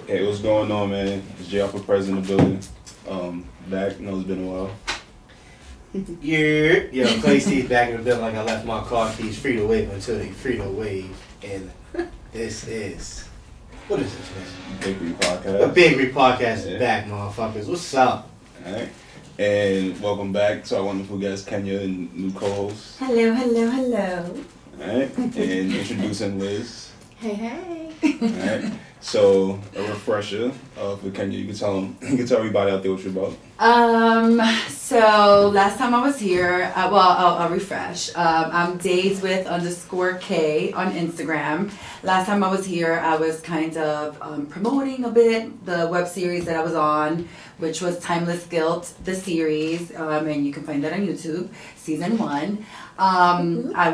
Hey, what's going on, man? It's JR4Pres in the building. Back. It's been a while. Yeah, yo, Clay Steez back in the building like I left my car keys free to wave until they free to wave. And this is, what is this, man? Big Re Podcast. The Big Re Podcast is back, motherfuckers. What's up? Alright. And welcome back to our wonderful guest, Kenya, and new co-host. Hello, hello, hello. Alright. And introducing Liz. Hey, hey. Alright. So, a refresher for Kenya. You can tell everybody out there what you're about. So last time I was here, I'll refresh. I'm Days with _K on Instagram. Last time I was here, I was kind of promoting a bit the web series that I was on, which was Timeless Guilt, the series, and you can find that on YouTube, season 1.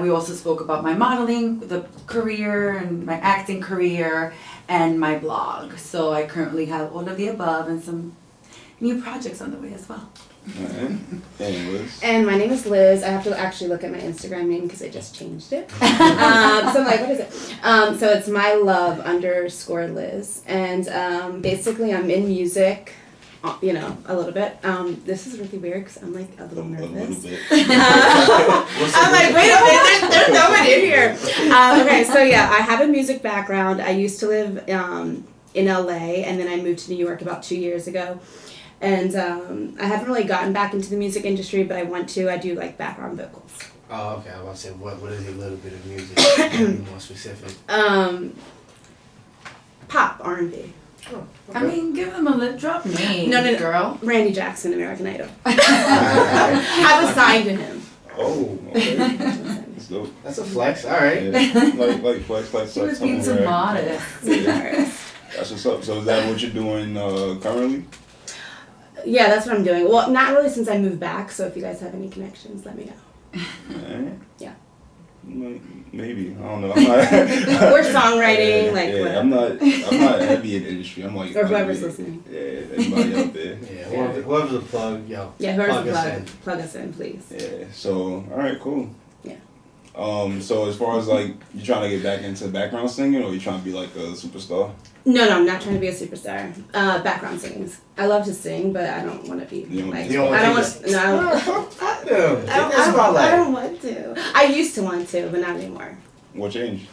We also spoke about my modeling, the career, and my acting career, and my blog. So I currently have all of the above and some new projects on the way as well. Alright. And Liz. And my name is Liz. I have to actually look at my Instagram name because I just changed it. So I'm like, what is it? So it's my love _Liz. And basically I'm in music, a little bit. This is really weird because I'm like a little nervous. A little bit. I'm like, wait a minute, there's no one in here. Okay, so yeah, I have a music background. I used to live in LA, and then I moved to New York about 2 years ago. And I haven't really gotten back into the music industry, but I want to. I do like background vocals. Oh, okay. I was about to say, what is a little bit of music? Be more specific. Pop, R&B. Oh, okay. I mean, give them a lip drop name, No. girl. Randy Jackson, American Idol. I was signed to him. Oh, okay. That's dope. That's a flex. All right. Yeah. Like flex. She was being too modest. That's what's up. So is that what you're doing currently? Yeah, that's what I'm doing. Well, not really since I moved back, so if you guys have any connections, let me know. Alright. Yeah. Maybe. I don't know. I'm not, We're songwriting, whatever. I'm not heavy in the industry. I'm like, or whoever's listening. Yeah, anybody out there. Yeah, whoever's a plug, yo. Yeah, whoever's plug us in, please. Yeah. So, alright, cool. Yeah. So as far as like you trying to get back into background singing, or you trying to be like a superstar? No, I'm not trying to be a superstar. Background singing. I love to sing, but I don't want to be like. You don't I don't want want. No. I don't want to. I used to want to, but not anymore. What changed?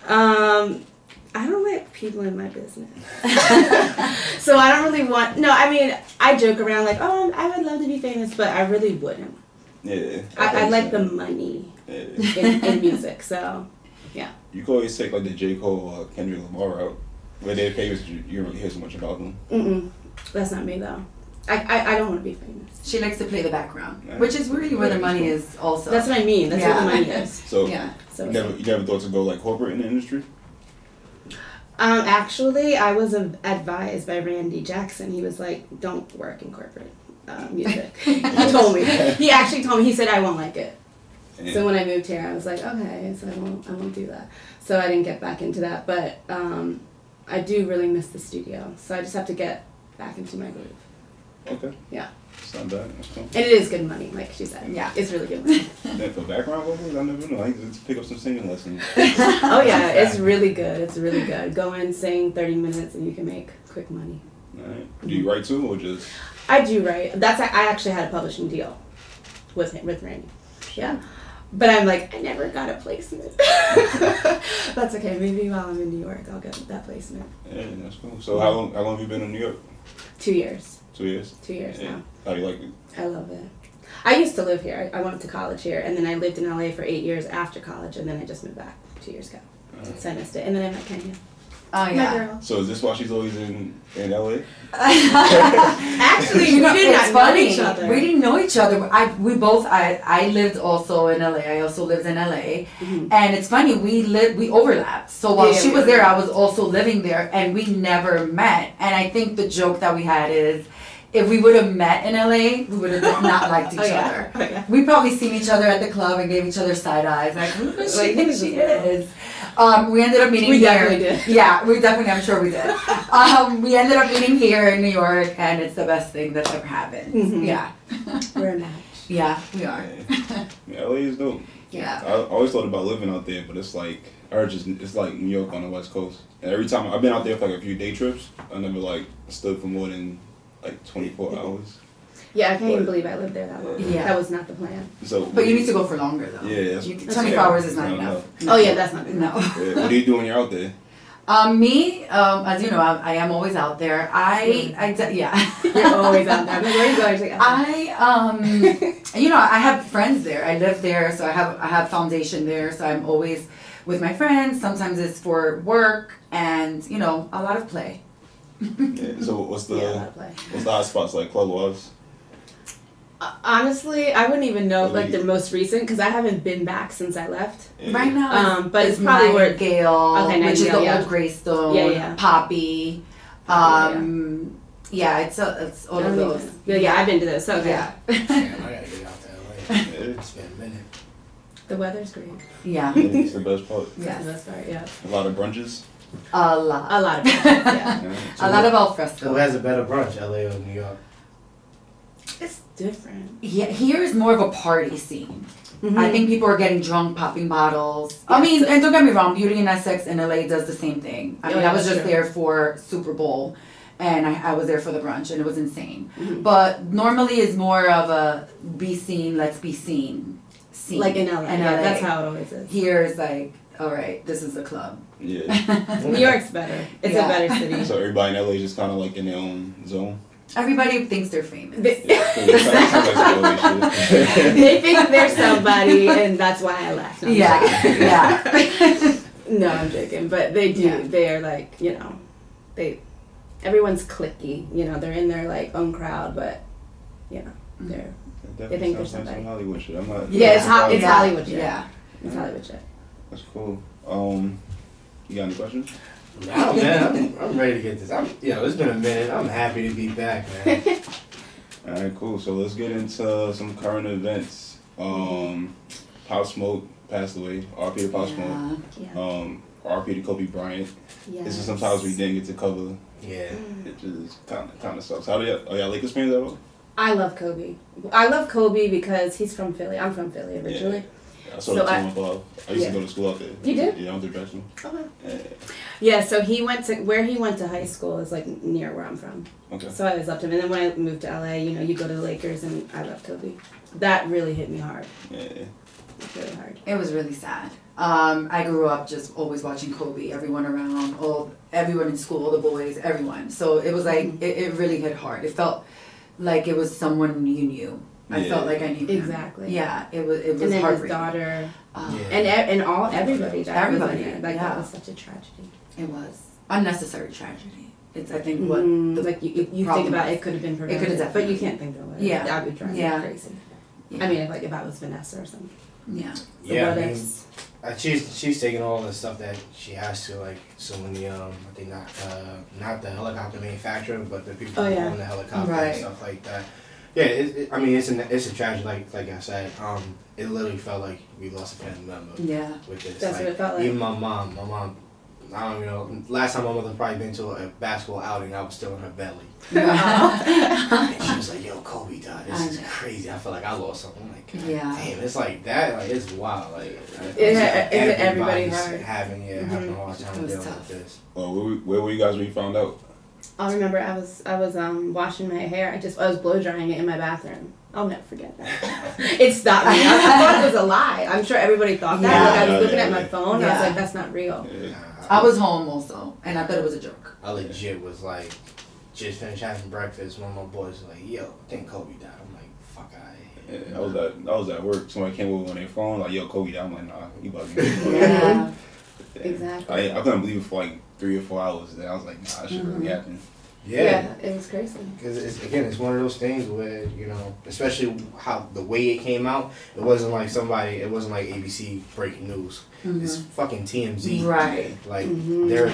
I don't like people in my business. So I don't really want. No, I mean I joke around like, oh, I would love to be famous, but I really wouldn't. Yeah. I like the money in music, so yeah. You can always take like the J. Cole or Kendrick Lamar route, where they're famous. You don't really hear so much about them. That's not me though. I don't want to be famous. She likes to play the background, which is really where the money is also. That's what I mean. That's where the money is. So yeah. So you never thought to go like corporate in the industry? Actually, I was advised by Randy Jackson. He was like, "Don't work in corporate music." He told me. He actually told me. He said I won't like it. Yeah. So when I moved here, I was like, okay, so I won't do that. So I didn't get back into that, but I do really miss the studio. So I just have to get back into my groove. Okay. Yeah. It's not bad. That's cool. And it is good money, like she said. Yeah. It's really good money. Yeah, for background vocals, I never know. I need to pick up some singing lessons. Oh yeah, it's really good. It's really good. Go in, sing 30 minutes, and you can make quick money. Alright. Do you write too, or just? I do write. I actually had a publishing deal with Randy. Yeah. But I'm like, I never got a placement. That's okay. Maybe while I'm in New York, I'll get that placement. Yeah, that's cool. So how long have you been in New York? 2 years. 2 years? 2 years now. How do you like it? I love it. I used to live here. I went to college here, and then I lived in LA for 8 years after college, and then I just moved back 2 years ago. So I missed it. And then I met Kenya. Oh yeah. My girl. So is this why she's always in LA? Actually, we did not know each other. We didn't know each other. I lived also in LA. I also lived in LA. And it's funny, we overlapped. So while she was there, I was also living there, and we never met. And I think the joke that we had is, if we would have met in LA, we would have not liked each other. Oh, yeah. We probably seen each other at the club and gave each other side eyes, like, who does she think she is? We ended up meeting here. We definitely did. Yeah, we definitely, I'm sure we did. We ended up meeting here in New York, and it's the best thing that's ever happened. Yeah. We're a match. Yeah, we are. Yeah, LA is dope. Yeah. I always thought about living out there, but it's like it's like New York on the West Coast. And every time I've been out there for like a few day trips, I never like stood for more than like 24 hours. Yeah, I can't even believe I lived there that long. Yeah. That was not the plan. So, But you need to go for longer though. Yeah, 24 hours is not enough. Oh yeah, that's not No. Yeah, what do you do when you're out there? Me, as you know, I am always out there. Yeah. You're always out there. I'm like, where are you going? She's like, You know, I have friends there. I live there, so I have foundation there. So I'm always with my friends. Sometimes it's for work, and you know, a lot of play. Yeah, so what's a lot of play. the hot spots like club wise? Honestly, I wouldn't even know like the most recent because I haven't been back since I left. Yeah. Right now, But it's probably where Nightingale, Okay, which is the Nightingale, old Greystone, Yeah. Poppy. Yeah, it's all of those. Yeah, I've been to those. So Yeah. Damn, I gotta get out to LA. It's been a minute. the weather's great. Yeah. It's the best part. That's Yes. the best part. Yeah, A lot of brunches. A lot. a lot of places, yeah. Yeah. A lot of Who alfresco. has a better brunch, LA or New York? It's different. Yeah, here is more of a party scene. Mm-hmm. I think people are getting drunk, popping bottles. I Yes. mean, and don't get me wrong, Beauty and Essex in LA does the same thing. I Oh, mean, yeah, I was that's just true. there for Super Bowl, and I was there for the brunch, and it was insane. Mhm. But normally it's more of a be seen, let's be seen scene. Like in LA. In Yeah, LA. that's how it always is. Here is like, all right, this is the club. Yeah. New York's better. It's Yeah. a better city. So everybody in LA is just kind of like in their own zone. Everybody thinks they're famous. They think they're somebody, and that's why I left. No, I'm joking. Yeah. No, I'm joking, but they do. Yeah. They are like, you know, everyone's cliquey. You know, they're in their like own crowd, but you know, they're They think they're sounds like some somebody. Hollywood shit. I'm not. Yeah, it's hot. It's Yeah. Hollywood shit. Yeah. It's Hollywood shit. That's cool. You got any questions? No, man, I'm ready to get this. It's been a minute. I'm happy to be back, man. All right, cool. So let's get into some current events. Pop Smoke passed away. R.P. to Pop Smoke. Yeah. R.P. to Kobe Bryant. Yes. This is some titles we didn't get to cover. Yeah. It just kind of sucks. Are y'all Lakers fans at all? I love Kobe. I love Kobe because he's from Philly. I'm from Philly originally. I saw So the team above. I used yeah. to go to school out there. You did? Yeah, I went to Drexel. Okay. Yeah, so he went to high school is like near where I'm from. Okay. So I always loved him. And then when I moved to LA, you know, you go to the Lakers and I love Kobe. That really hit me hard. Yeah. It's really hard. It was really sad. I grew up just always watching Kobe, everyone around, everyone in school, the boys, everyone. So it was like, it really hit hard. It felt like it was someone you knew. I Yeah. felt like I knew him. Exactly. Yeah, it was And then his heartbreaking. daughter Oh, Yeah. and everybody that Everybody, was in there. Like yeah. that was such a tragedy. It was unnecessary tragedy. It's I think what the like you think problem about was. it could have been prevented. It could have but definitely. you can't think of it. Yeah. That would drive Yeah. me crazy. Yeah. I mean, if I was Vanessa or something. yeah. Yeah, what I mean, ifs. she's taking all the stuff that she has to, like so many I think not the helicopter manufacturer, but the people who own the helicopter Right. and stuff like that. Yeah, I mean it's a tragedy. Like I said, it literally felt like we lost a family member Yeah. with this. That's what it felt like. Even my mom, I don't know. Last time my mother probably been to a basketball outing, I was still in her belly. And she was like, "Yo, Kobe died. This is crazy." I feel like I lost something. I'm like, God Yeah. damn, it's like that. Like it's wild. Like It hit everybody everybody's hard. having a hard time It was dealing tough. with this. Well, where were you guys when you found out? I remember I was washing my hair. I was blow drying it in my bathroom. I'll never forget that. It stopped me. I thought it was a lie. I'm sure everybody thought that. Yeah. Like I was Yeah, looking yeah, at my yeah. phone. I was Yeah. like, that's not real. Yeah. I was home also, and I thought it was a joke. I legit was like, just finished having breakfast. One of my boys was like, "Yo, I think Kobe died." I'm like, "Fuck, Yeah, I was at work. Somebody came over on their phone like, "Yo, Kobe died." I'm like, "Nah, you bugging me." Yeah. Exactly. I couldn't believe it for like 3 or 4 hours. Then I was like, "Nah, that shit really happened." Yeah, it was crazy. Because it's one of those things where, you know, especially how the way it came out, it wasn't like ABC breaking news. It's fucking TMZ. Right. Like, Mhm. they're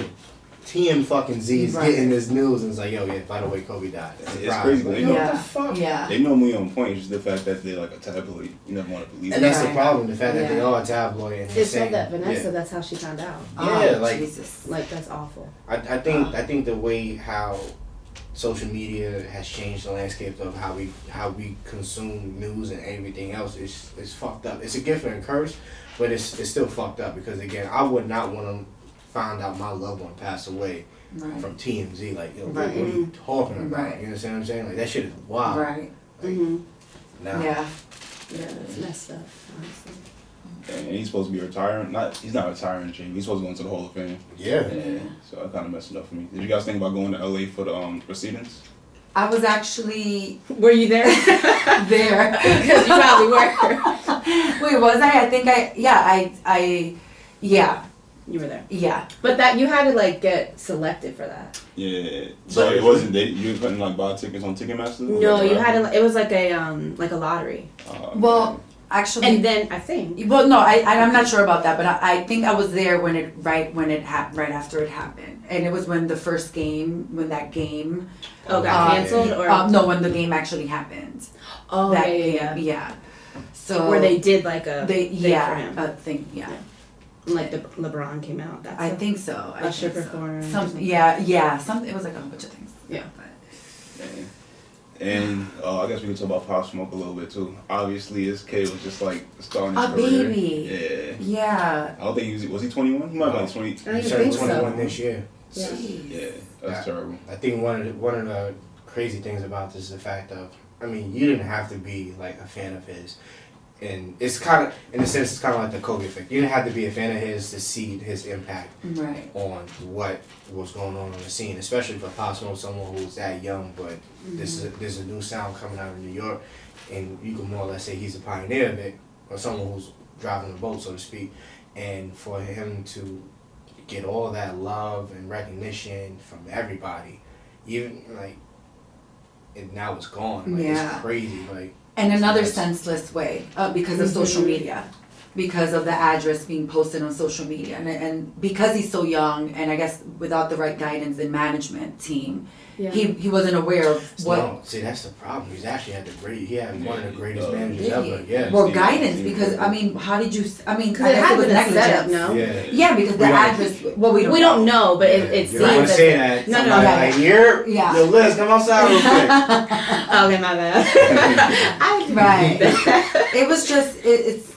TM fucking Z's Right. getting this news and it's like, yo, yeah, by the way, Kobe died. It's Surprise. crazy, Like, you yo, know. what the fuck? Yeah. They normally on point. It's just the fact that they're like a tabloid. You never want to believe And it. that's the Right. problem, the fact that they Yeah. are a tabloid. And It they're said saying, that Vanessa, that's how she found out. Yeah, Oh, like- Jesus. Like, that's awful. I think the way how social media has changed the landscape of how we consume news and everything else. It's fucked up. It's a gift and a curse, but it's still fucked up because again, I would not want to find out my loved one passed away from TMZ. Like, yo, what are you talking about? You understand what I'm saying? Like that shit is wild. Right. Like, nah. Yeah. Yeah, it's messed up, honestly. And he's supposed to be retiring. He's not retiring, Jay. He's supposed to go into the Hall of Fame. Yeah. So that kind of messed it up for me. Did you guys think about going to LA for the proceedings? I was actually Were you there? there. Because you probably were. Wait, was I? I think yeah. You were there. Yeah. But that you had to like get selected for that. Yeah. So it wasn't you couldn't like buy tickets on Ticketmaster? No, you had to. It was like a lottery. Well, actually, and then I think. Well, no, I'm not sure about that, but I think I was there right after it happened, and it was when that game. Oh, got canceled or no, when the game actually happened. Oh, that yeah. Yeah. So where they did like a thing for him. A thing, yeah. Like the LeBron came out. I think so. Usher performed. Something. It was like a bunch of things. Yeah. And I guess we can talk about Pop Smoke a little bit too. Obviously, his kid was just like starting his career. Baby. Yeah. I don't think was he 21? He might be like 20. I He turned 21 this year. Yeah, that's terrible. I think one of the crazy things about this is the fact of, I mean, you didn't have to be like a fan of his. And it's kind of, in a sense, it's kind of like the Kobe effect. You didn't have to be a fan of his to see his impact on what was going on the scene, especially for Pop Smoke, someone who's that young. But there's a new sound coming out of New York, and you can more or less say he's a pioneer of it, or someone who's driving the boat, so to speak. And for him to get all that love and recognition from everybody, even like, and now it's gone. Like, it's crazy. Like. In another senseless way, because of social media, because of the address being posted on social media, and because he's so young, and I guess without the right guidance and management team, he wasn't aware of what. No, see, that's the problem. He's actually he had one of the greatest managers ever. Yeah. Well, guidance, because I mean, how did you? I mean, because it was negligence. No. Yeah, because the address. Well, we don't know, but it seems. You don't want to say that. No. Like, here, yo, Liz, come outside real quick. Okay, my bad. Right. It was just it's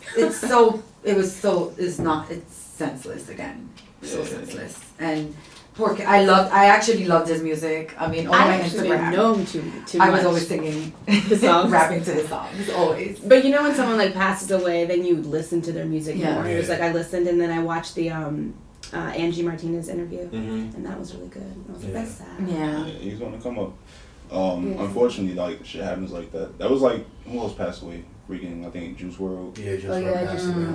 senseless again. So senseless. And poor kid, I actually loved his music. I mean, on my Instagram. Know him too I much. was always singing his songs, rapping to his songs, always. But you know when someone like passes away, then you listen to their music more. It was like I listened, and then I watched the Angie Martinez interview, and that was really good. I was like, that's sad. Yeah. He's gonna come up. Unfortunately, like shit happens like that. That was like who else passed away? Freaking, I think Juice WRLD. Yeah, Juice WRLD passed away.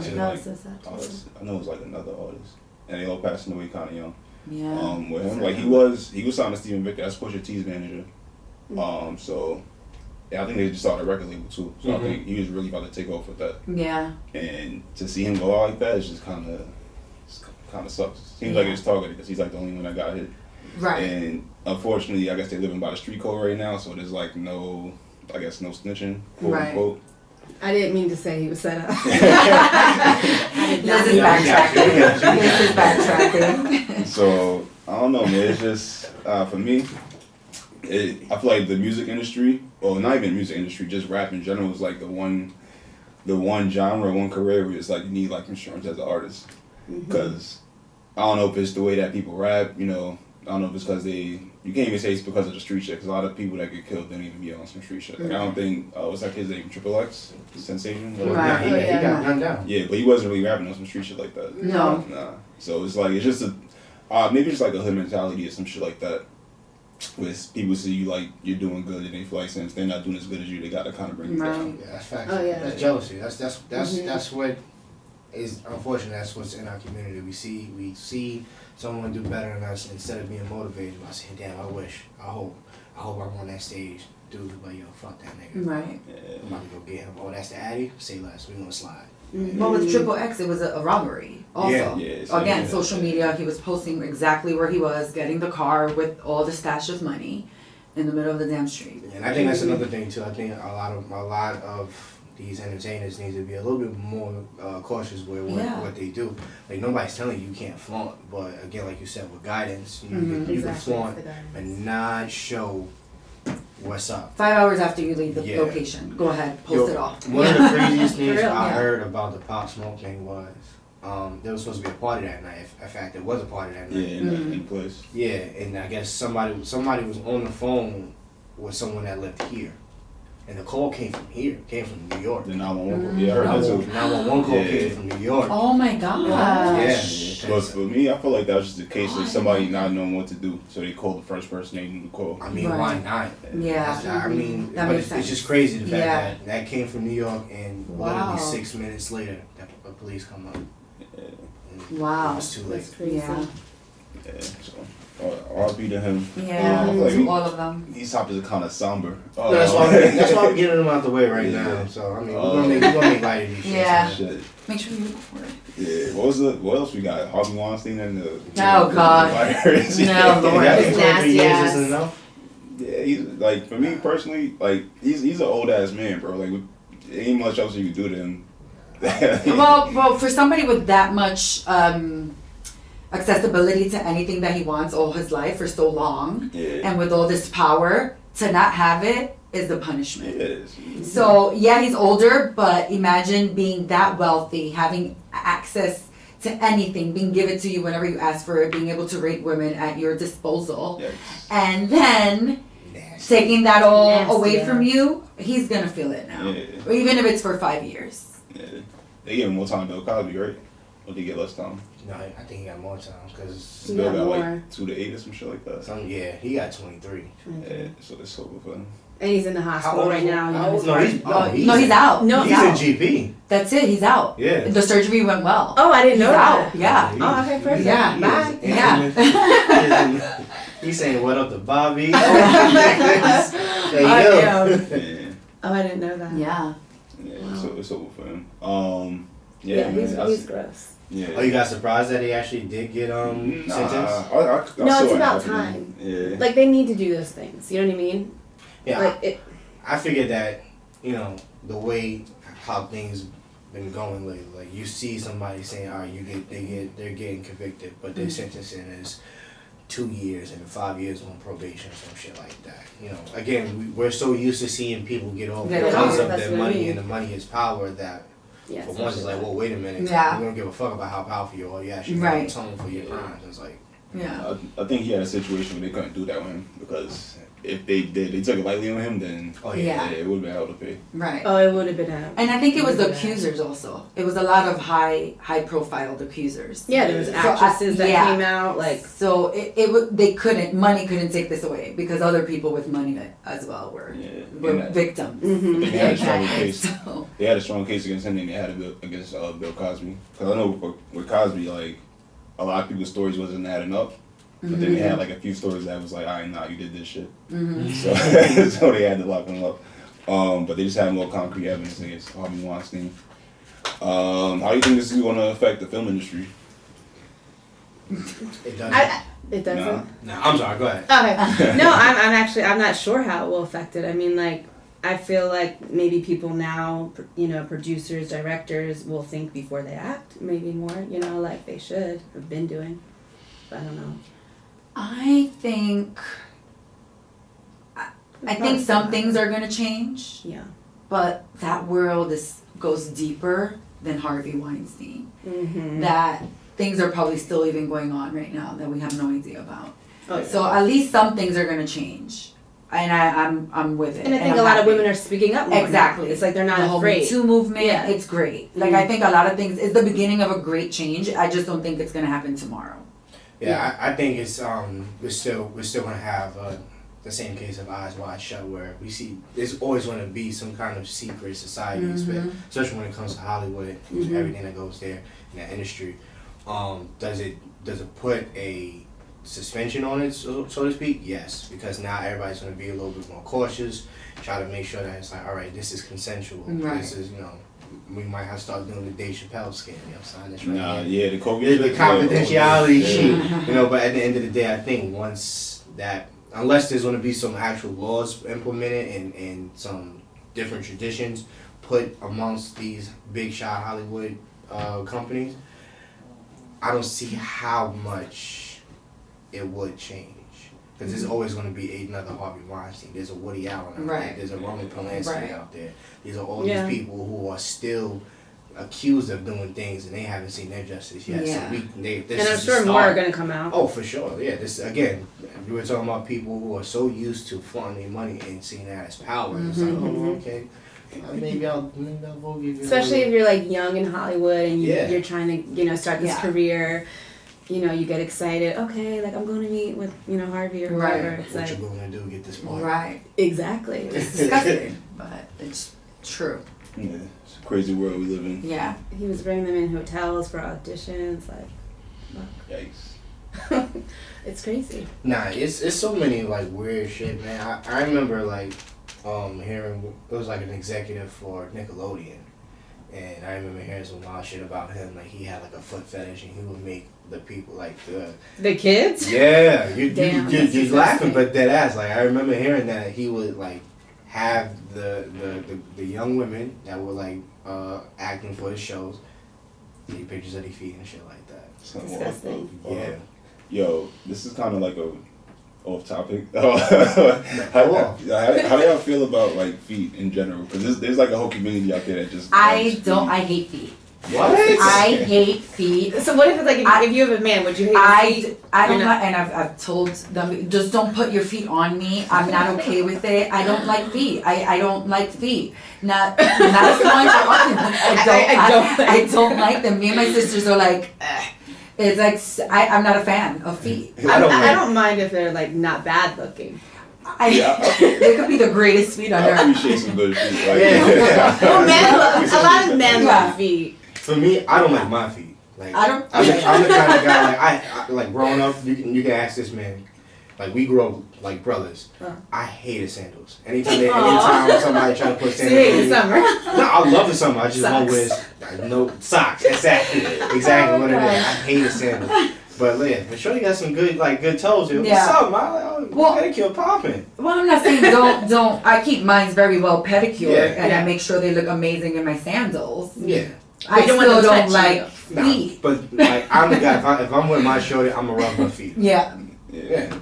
I know it was like another artist, and they all passing away kind of young. Yeah. With him, like he was signed to Steven Victor. That's Pusha T's manager. So yeah, I think they just started a record label too. So I think he was really about to take off with that. Yeah. And to see him go out like that is just kind of sucks. Seems like it's targeted because he's like the only one that got hit. Right. And unfortunately, I guess they're living by the street code right now, so there's like no snitching, quote unquote. I didn't mean to say he was set up. This is backtracking. So, I don't know, man. It's just, for me, I feel like the music industry, or not even music industry, just rap in general is like the one genre, one career where it's like you need like insurance as an artist. Because I don't know if it's the way that people rap, you know. I don't know if it's because you can't even say it's because of the street shit, because a lot of people that get killed didn't even be on some street shit. Like, I don't think, what's that kid's name, Triple X? Sensation? Right. He got gunned down. Yeah, but he wasn't really rapping on some street shit like that. No. Nah. So it's like, it's just maybe just like a hood mentality or some shit like that. With people see you like, you're doing good, and they feel like since they're not doing as good as you, they gotta kind of bring you down. Yeah, that's facts. Oh, yeah. That's jealousy. That's what is unfortunate. That's what's in our community. We see someone do better than us, instead of being motivated by saying, "Damn, I hope I'm on that stage." Dude, but yo, fuck that nigga. Right. I'm about to go get him. Oh, that's the Addy? Say less. We gonna slide. But with Triple X, it was a robbery. Also, again, social media. He was posting exactly where he was, getting the car with all the stash of money in the middle of the damn street. And I think that's another thing too. I think a lot of these entertainers need to be a little bit more cautious with what they do. Like, nobody's telling you can't flaunt, but again, like you said, with guidance, you can flaunt and not show what's up. 5 hours after you leave the location, go ahead, post it off. One of the craziest things I heard about the Pop Smoke thing was there was supposed to be a party that night. In fact, there was a party that night. Yeah, in place. Yeah, and I guess somebody was on the phone with someone that lived here. And the call came from here, came from New York. The 911 yeah, I heard that too. 911 call came from New York. Oh my gosh. Yeah. But for me, I feel like that was just a case of somebody not knowing what to do, so they called the first person they knew to call. I mean, why not? Yeah. I mean, that but makes sense. it's just crazy the fact that came from New York, and literally 6 minutes later, the police come up. Wow. It was too late. That's crazy. Yeah. So, RP to him. Yeah, like all of them. These topics are kind of somber. No, that's why I'm getting them out the way right now. So, I mean, we're gonna make light of these shit. Yeah. Shit. Make sure you record it. Yeah, what else we got? Harvey Weinstein and the... Oh, God. No, Lord. It's Nasty years ass. isn't enough. Yeah, he's, like, for me personally, like, he's an old-ass man, bro. Like, ain't much else you can do to him. well, for somebody with that much accessibility to anything that he wants all his life for so long, and with all this power, to not have it is the punishment. It is. So yeah, he's older, but imagine being that wealthy, having access to anything, being given to you whenever you ask for it, being able to rape women at your disposal, and then taking that all away from you. He's gonna feel it now, or even if it's for 5 years. Yeah, they gave him more time than Bill Cosby, right? Or did he get less time? No, I think he got more time because Bill got like 2 to 8 or some shit like that. He got 23. Yeah, so it's over for him. And he's in the hospital right now. He's out. No, he's in GP. That's it. He's out. Yeah. The surgery went well. Oh, I didn't know that. Out. Yeah. Oh, okay, perfect. Yeah. Bye. Yeah. He's saying what up to Bobby. Oh, I didn't know that. Yeah. Yeah, so it's over for him. Yeah, he's gross. Yeah. Oh, you got surprised that he actually did get sentenced? No, it's about time. Yeah. Like, they need to do those things. You know what I mean? Yeah. Like, I figured that, the way how things been going lately, like you see somebody saying, all right, they're getting convicted, but their sentencing is 2 years and 5 years on probation or some shit like that. Again, we're so used to seeing people get off because of their money, and the money is power that. Yeah, for once, it's like, well, wait a minute. Yeah. We don't give a fuck about how powerful you are. You actually got atone for your crimes. It's like, I think he had a situation where they couldn't do that with him because if they took it lightly on him, then it would have been hell to pay. Right. Oh, it would have been out. And I think it was the accusers also. It was a lot of high profile accusers. Yeah, there was actresses that came out like. So money couldn't take this away because other people with money as well were victims. Mm-hmm. They had a strong case. They had a strong case against him than they had against Bill Cosby. Because I know with Cosby, like a lot of people's stories wasn't adding up. But then they had like a few stories that was like, all right, nah, you did this shit. Mm-hmm. So they had to lock him up. But they just had more concrete evidence against Harvey Weinstein. How do you think this is going to affect the film industry? It doesn't. It doesn't? No, I'm sorry, go ahead. Okay. No, I'm not sure how it will affect it. I mean, like, I feel like maybe people now, producers, directors will think before they act, maybe more, like they should have been doing. But I don't know. I think some things are going to change. Yeah. But that world goes deeper than Harvey Weinstein. Mm-hmm. That things are probably still even going on right now that we have no idea about. Oh, yeah. So at least some things are going to change. And I'm with it. And I think a lot of women are speaking up more. Exactly. Now. It's like they're not the afraid. The whole Me Too movement, it's great. Like, I think a lot of things, it's the beginning of a great change. I just don't think it's going to happen tomorrow. Yeah, I think it's we're still gonna have the same case of Eyes Wide Shut, where we see there's always going to be some kind of secret societies, especially when it comes to Hollywood, everything that goes there in that industry. Does it put a suspension on it, so to speak? Yes, because now everybody's going to be a little bit more cautious, try to make sure that it's like, all right, this is consensual. Right. This is we might have to start doing the Dave Chappelle scam. This right the confidentiality shit. But at the end of the day, I think once that, unless there's going to be some actual laws implemented and some different traditions, put amongst these big shot Hollywood companies, I don't see how much it would change. Because there's always going to be another Harvey Weinstein. There's a Woody Allen out there. There's a Roman Polanski out there. These are all these people who are still accused of doing things and they haven't seen their justice yet. Yeah. So this and I'm is sure more are going to come out. Oh, for sure. Yeah. This again, we were talking about people who are so used to flaunting their money and seeing that as power. It's like, oh, okay. Maybe I'll vote you. Especially if you're like young in Hollywood and you're trying to start this career. You get excited. Okay, like I'm going to meet with Harvey or whoever. It's what like, you going to do? Get this part. Right. Exactly. It's disgusting, but it's true. Yeah, it's a crazy world we live in. Yeah. He was bringing them in hotels for auditions. Like, Yikes. it's crazy. Nah, it's so many like weird shit, man. I remember like hearing it was like an executive for Nickelodeon. And I remember hearing some wild shit about him. Like he had like a foot fetish, and he would make the people like the kids. Yeah, you're laughing, disgusting. but dead ass. Like I remember hearing that he would like have the young women that were like acting for his shows take pictures of their feet and shit like that. Disgusting. Yeah. Yo, this is kind of like a off topic. How do y'all feel about like feet in general? Because there's like a whole community out there that just I hate feet. What? I hate feet. So what if it's like if you have a man, would you hate his feet? I don't like, and I've told them, just don't put your feet on me. I'm not okay with it. I don't like feet. I don't like feet. Not as long as I don't like them. Me and my sisters are like, it's like I'm not a fan of feet. I don't mind if they're like not bad looking. They could be the greatest feet on I earth. appreciate some good feet. Like, Well, a lot of men love feet. For me, I don't like my feet. Like I'm I'm the kind of guy like I like growing up. You can ask this man. Like we grew up like brothers. I hated sandals. Anytime somebody try to put So you hate sandals the on summer. me, no, I love the summer. I just won't wear no socks. Exactly what it is. I hated sandals. But yeah, but Shorty got some good toes. Here. Yeah. What's up, man? Pedicure popping. Well, I'm not saying don't. I keep mine very well pedicured, and Yeah. I make sure they look amazing in my sandals. Yeah. I you don't want still them don't touching like Nah, feet. but like I'm the guy. If I'm with my Shorty, I'm gonna rub her feet. Yeah. Yeah.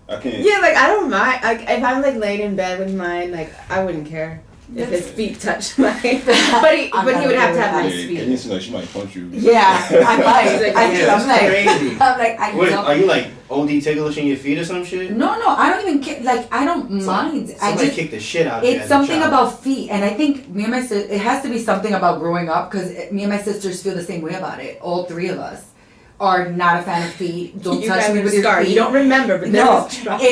I can't. Yeah, like I don't mind. Like if I'm like laying in bed with mine, like I wouldn't care if his feet touched mine. but he would have to have nice Yeah, feet. it seems like she might punch you. Yeah, I might. That's crazy. I'm like, I What, don't. are you like OD ticklish in your feet or some shit? No, I don't even care. Like, I don't mind. I Somebody just, kicked the shit out of you it's as a something child. about feet. And I think me and my sister, it has to be something about growing up because me and my sisters feel the same way about it. All three of us are not a fan of feet. Don't You touch guys me are with your scarred. feet. You don't remember, but No, there's trauma.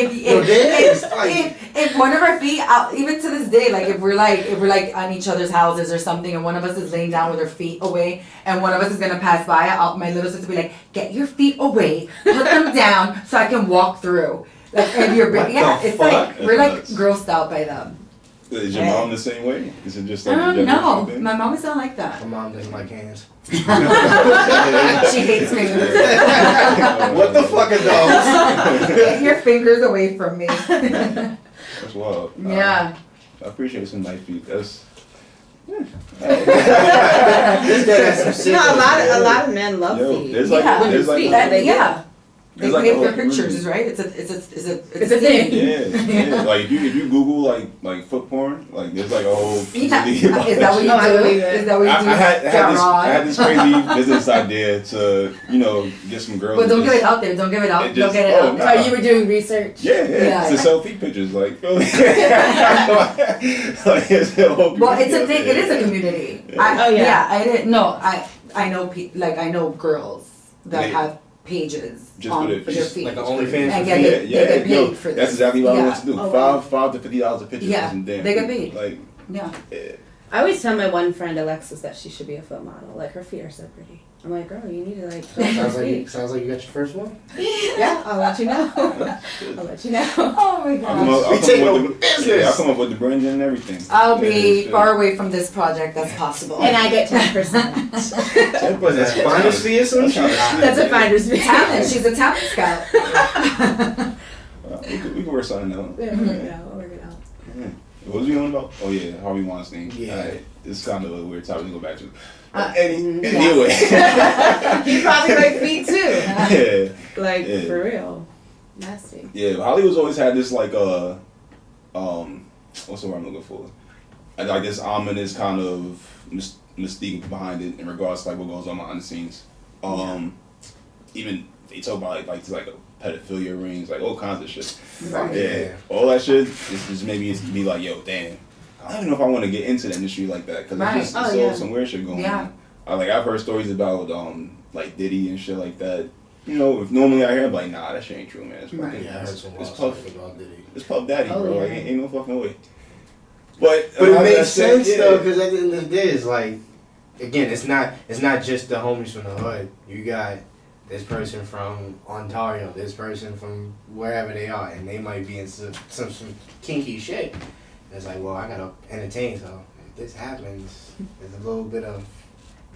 if one of our feet, even to this day, like if we're like on each other's houses or something, and one of us is laying down with her feet away, and one of us is gonna pass by, my little sister will be like, "Get your feet away, put them down, so I can walk through." Like if you're, What the it's fuck? like we're like Nuts. grossed out by them. Is your mom the same way? Is it just like I a don't know. generational thing? My mom is not like that. My mom doesn't like hands. She hates me. What the fuck is those? Get your fingers away from me. That's wild. Yeah. I appreciate some nice feet. That's. This guy got some sick No, a ones. lot of men love Yo, feet. there's like, Yeah. there's like, Feet. Yeah. They There's like pay a for whole pictures, community. right? It's a thing. yeah. Like if you Google like foot porn, like there's like a whole Yeah. community about Is that what you No, I do? believe it. Is that what you do? I had this crazy business idea to get some girls. But don't to give it just- out there. Don't give it out. It Don't just- get it oh, out. nah. Oh, you were doing research? Yeah. to sell feet pictures, like it's a whole Well, it's a community thing. out It is a there. community. Oh, yeah. Yeah, I didn't. No, I know I know girls that Yeah. have pages Just for their for their feet. feet. Like an OnlyFans And for get feet. it. They get paid for That's this. exactly what I Yeah. want to do. Oh, wow. $5 to $50 a picture. Yeah, for some damn they get feet. paid. Like, Yeah. I always tell my one friend Alexis that she should be a foot model. Like her feet are so pretty. I'm like, girl, you need to like. Sounds like you got your first one. Yeah, I'll let you know. I'll let you know. Oh my gosh. We take over business. I'll come up with the branding and everything. I'll be Yeah, far away from this project as possible. And I get 10%. Was that finder's fee or some shit? That's a finder's fee. Talent. She's a talent scout. We can work something out. Yeah, we'll work it out. We'll work it out. What was we on about? Oh yeah, Harvey Weinstein. Yeah. Alright, this is kind of a weird topic to go back to. Yeah. Anyway. He probably like feet too. Yeah. Like Yeah. for real. Nasty. Yeah, Hollywood's always had this like what's the word I'm looking for? Like this ominous kind of mystique behind it in regards to like what goes on behind the scenes. Even they talk about like a pedophilia rings, like all kinds of shit. Right. Yeah, all that shit is just maybe it's be like, yo, damn, I don't even know if I want to get into the industry like that because Right. it's just some weird shit going on. Like I've heard stories about like Diddy and shit like that. You know, if normally I hear, I'm like, nah, that shit ain't true, man. It's Right. fucking, Yeah, I heard some it's wild Puff, stuff about Diddy. it's Puff Daddy, Oh, bro. yeah. Like, ain't no fucking way. But It makes sense yeah. though, because at the end of the day, it's like, again, it's not just the homies from the hood. You got this person from Ontario, this person from wherever they are, and they might be in some kinky shit. And it's like, well, I gotta entertain, so if this happens, there's a little bit of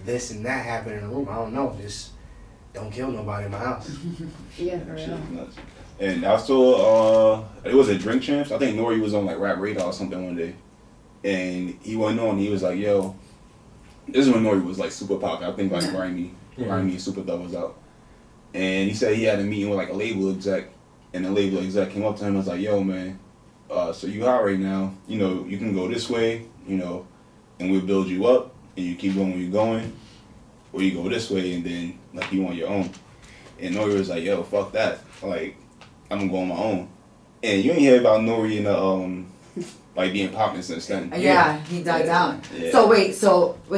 this and that happening in the room. I don't know, just don't kill nobody in my house. Yeah, for Shit real. is nuts. And I saw, it was a Drink Champs. I think Nori was on like Rap Radar or something one day. And he went on, he was like, yo, this is when Nori was like super popular. I think like Grimy and Super Thug was out. And he said he had a meeting with like a label exec. And the label exec came up to him and was like, yo, man, so you hot right now. You know, you can go this way, you know, and we'll build you up. And you keep going where you're going. Or you go this way and then like you on your own. And Nori was like, yo, fuck that. Like, I'm gonna go on my own. And you ain't hear about Nori and like being popular since then. Yeah, he died down. Yeah. So wait,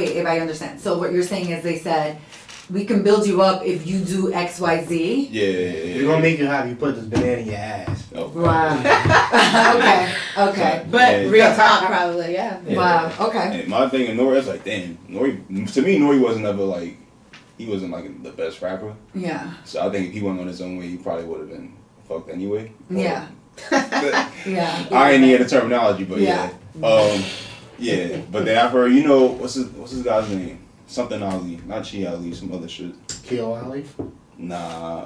if I understand. So what you're saying is they said, we can build you up if you do X, Y, Z. Yeah. We're gonna make you happy. You put this banana in your ass. Oh. Wow. okay. But Yeah. real talk, probably, yeah. Yeah. Wow, okay. And my thing in Nori, I was like, damn, Nori, to me, Nori wasn't ever like, he wasn't like the best rapper. Yeah. So I think if he went on his own way, he probably would have been fucked anyway. Yeah. But Yeah. I ain't hear the terminology, but Yeah. yeah. But then I've heard, you know, what's his guy's name? Something Ali, not Chi Ali, some other shit. Keo Ali? Nah,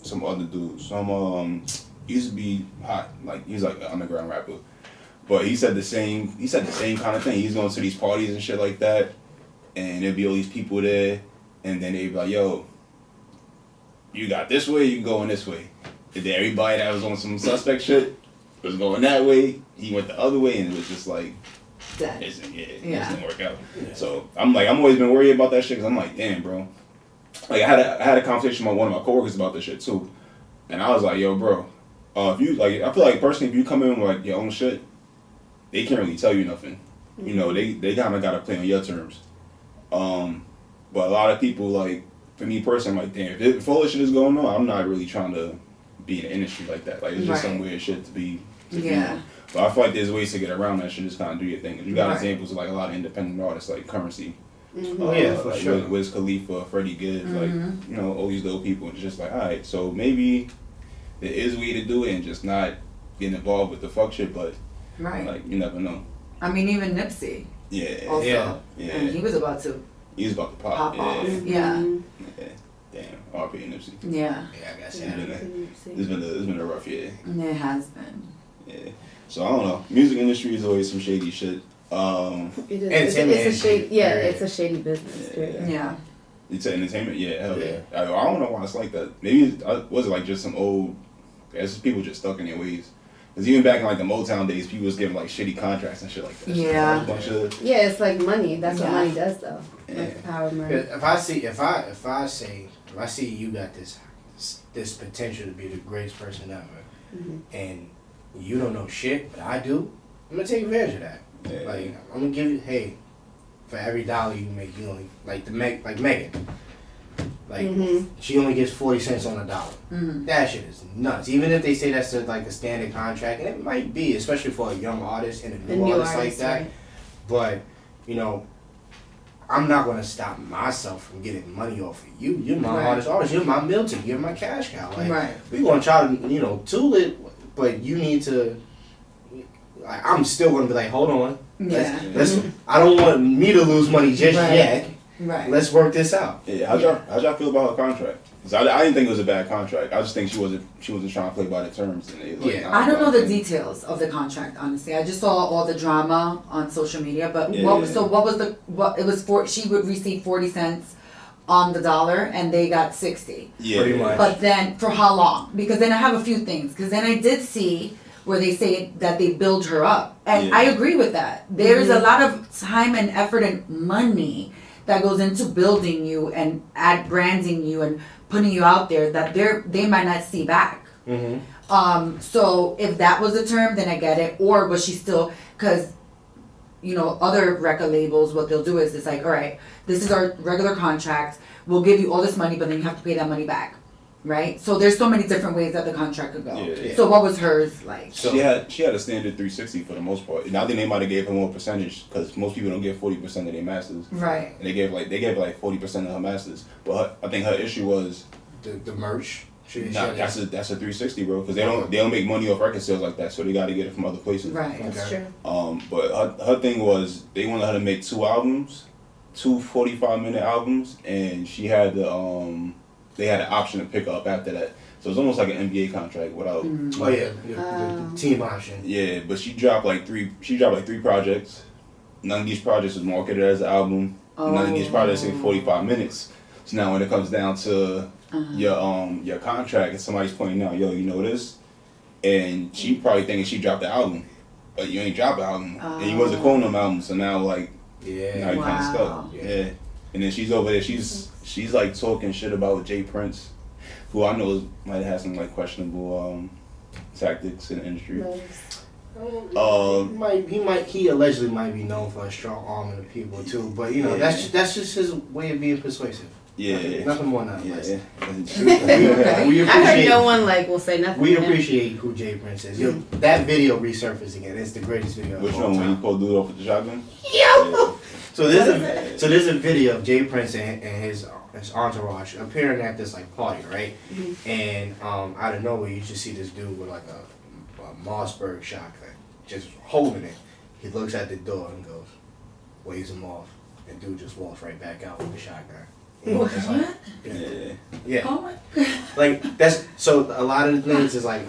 some other dude. Some used to be hot, like he's like an underground rapper. But he said the same kind of thing. He's going to these parties and shit like that, and there'd be all these people there, and then they'd be like, yo, you got this way, you going this way. And then everybody that was on some suspect shit was going that way, he went the other way, and it was just like, Dead. it Yeah. didn't work out. So I'm always been worried about that shit, because I'm like, damn, bro. Like I had a conversation with one of my coworkers about this shit too, and I was like, yo, bro, if you like, I feel like personally, if you come in with like your own shit, they can't really tell you nothing. Mm-hmm. You know, they kind of gotta play on your terms. But a lot of people, like, for me personally, I'm like, damn, if all this shit is going on, I'm not really trying to be in the industry like that. Like, it's just some weird shit to be. Yeah. But I feel like there's ways to get around that shit. Just kind of do your thing. 'Cause you got Right. examples of like a lot of independent artists, like Currency. Oh yeah, for like sure. Wiz Khalifa, Freddie Gibbs, like, you know, all these little people. And it's just like, all right, so maybe there is a way to do it and just not getting involved with the fuck shit, but Right. like, you never know. I mean, even Nipsey. Yeah. Also. Yeah. Yeah. And he was about to He was about to pop. pop Yeah. off. Yeah. Yeah. Damn. R.P. Nipsey. Yeah. Yeah, I guess It's yeah. been a rough year. It has been. Yeah. So I don't know. Music industry is always some shady shit. It is. Entertainment It's a shady, industry, yeah, period. it's a shady business. Period. Yeah. It's entertainment, yeah, hell yeah. Yeah. I don't know why it's like that. Maybe was it like just some old? I guess people just stuck in their ways. Because even back in like the Motown days, people was getting like shitty contracts and shit like that. Yeah. A bunch of, Yeah, it's like money. That's what Yeah. money does, though. Yeah. Like power of money. If I see you got this potential to be the greatest person ever, Mhm. and you don't know shit, but I do, I'm gonna take advantage of that. yeah. Like I'm gonna give you, hey, for every dollar you make, you only like Megan. Like Mhm. she only gets 40 cents on a dollar. Mm-hmm. That shit is nuts. Even if they say that's like a standard contract, and it might be, especially for a young artist and a The new, new artist like artist, that. right. But you know, I'm not gonna stop myself from getting money off of you. You're my Right. artist. You're my Milton. You're my cash cow. Like, Right. we gonna try to tool it, but you need to. Like, I'm still gonna be like, hold on. Yeah. Let's. I don't want me to lose money just Right. yet. Right. Let's work this out. Yeah, how'd y'all feel about her contract? 'Cause I didn't think it was a bad contract. I just think she wasn't trying to play by the terms. And it, like, Yeah. I don't know the details of the contract, honestly. I just saw all the drama on social media. But Yeah. what it was for? She would receive 40 cents on the dollar, and they got 60. Yeah, Pretty much. But then for how long? Because then I have a few things. Because then I did see where they say that they build her up, and Yeah. I agree with that. There's a lot of time and effort and money that goes into building you and branding you and putting you out there that they might not see back. Mm-hmm. So if that was the term, then I get it. Or was she still, because, you know, other record labels, what they'll do is it's like, all right, this is our regular contract. We'll give you all this money, but then you have to pay that money back. Right? So there's so many different ways that the contract could go. Yeah. So what was hers like? she had a standard 360 for the most part. And I think they might have gave her more percentage because most people don't get 40% of their masters. Right. And they gave like 40% of her masters. But I think her issue was The merch. that's a 360, bro. Because they don't make money off record sales like that, so they got to get it from other places. Right. That's true. But her thing was they wanted her to make 2 albums, 2 45-minute albums, and she had they had an option to pick up after that. So it's almost like an NBA contract without. Oh yeah, the team option. Yeah, but she dropped like 3 projects. None of these projects was marketed as an album. None of these projects take 45 minutes. So now when it comes down to your contract and somebody's pointing out, yo, you know this, and she probably thinking she dropped the album, but you ain't dropped the album, and you wasn't calling them album. So now like now you kind of stuck. Yeah, and then she's over there. She's like talking shit about Jay Prince, who I know might have some like questionable tactics in the industry. He allegedly might be known for a strong arm of the people too, but you know that's just his way of being persuasive. Yeah, nothing more, nothing less. Yeah. We I heard appreciate. no one will say nothing. We to him. appreciate who Jay Prince is. Yo, that video resurfaced again. It's the greatest video. Which of all one? When time. you pulled dude off with the shotgun? Yo. So there's a video of Jay Prince and his entourage appearing at this like party, right? Mm-hmm. And out of nowhere you just see this dude with like a Mossberg shotgun, just holding it. He looks at the door and goes, waves him off, and dude just walks right back out with the shotgun. It's like, yeah. Oh my God. Like that's so a lot of the things is like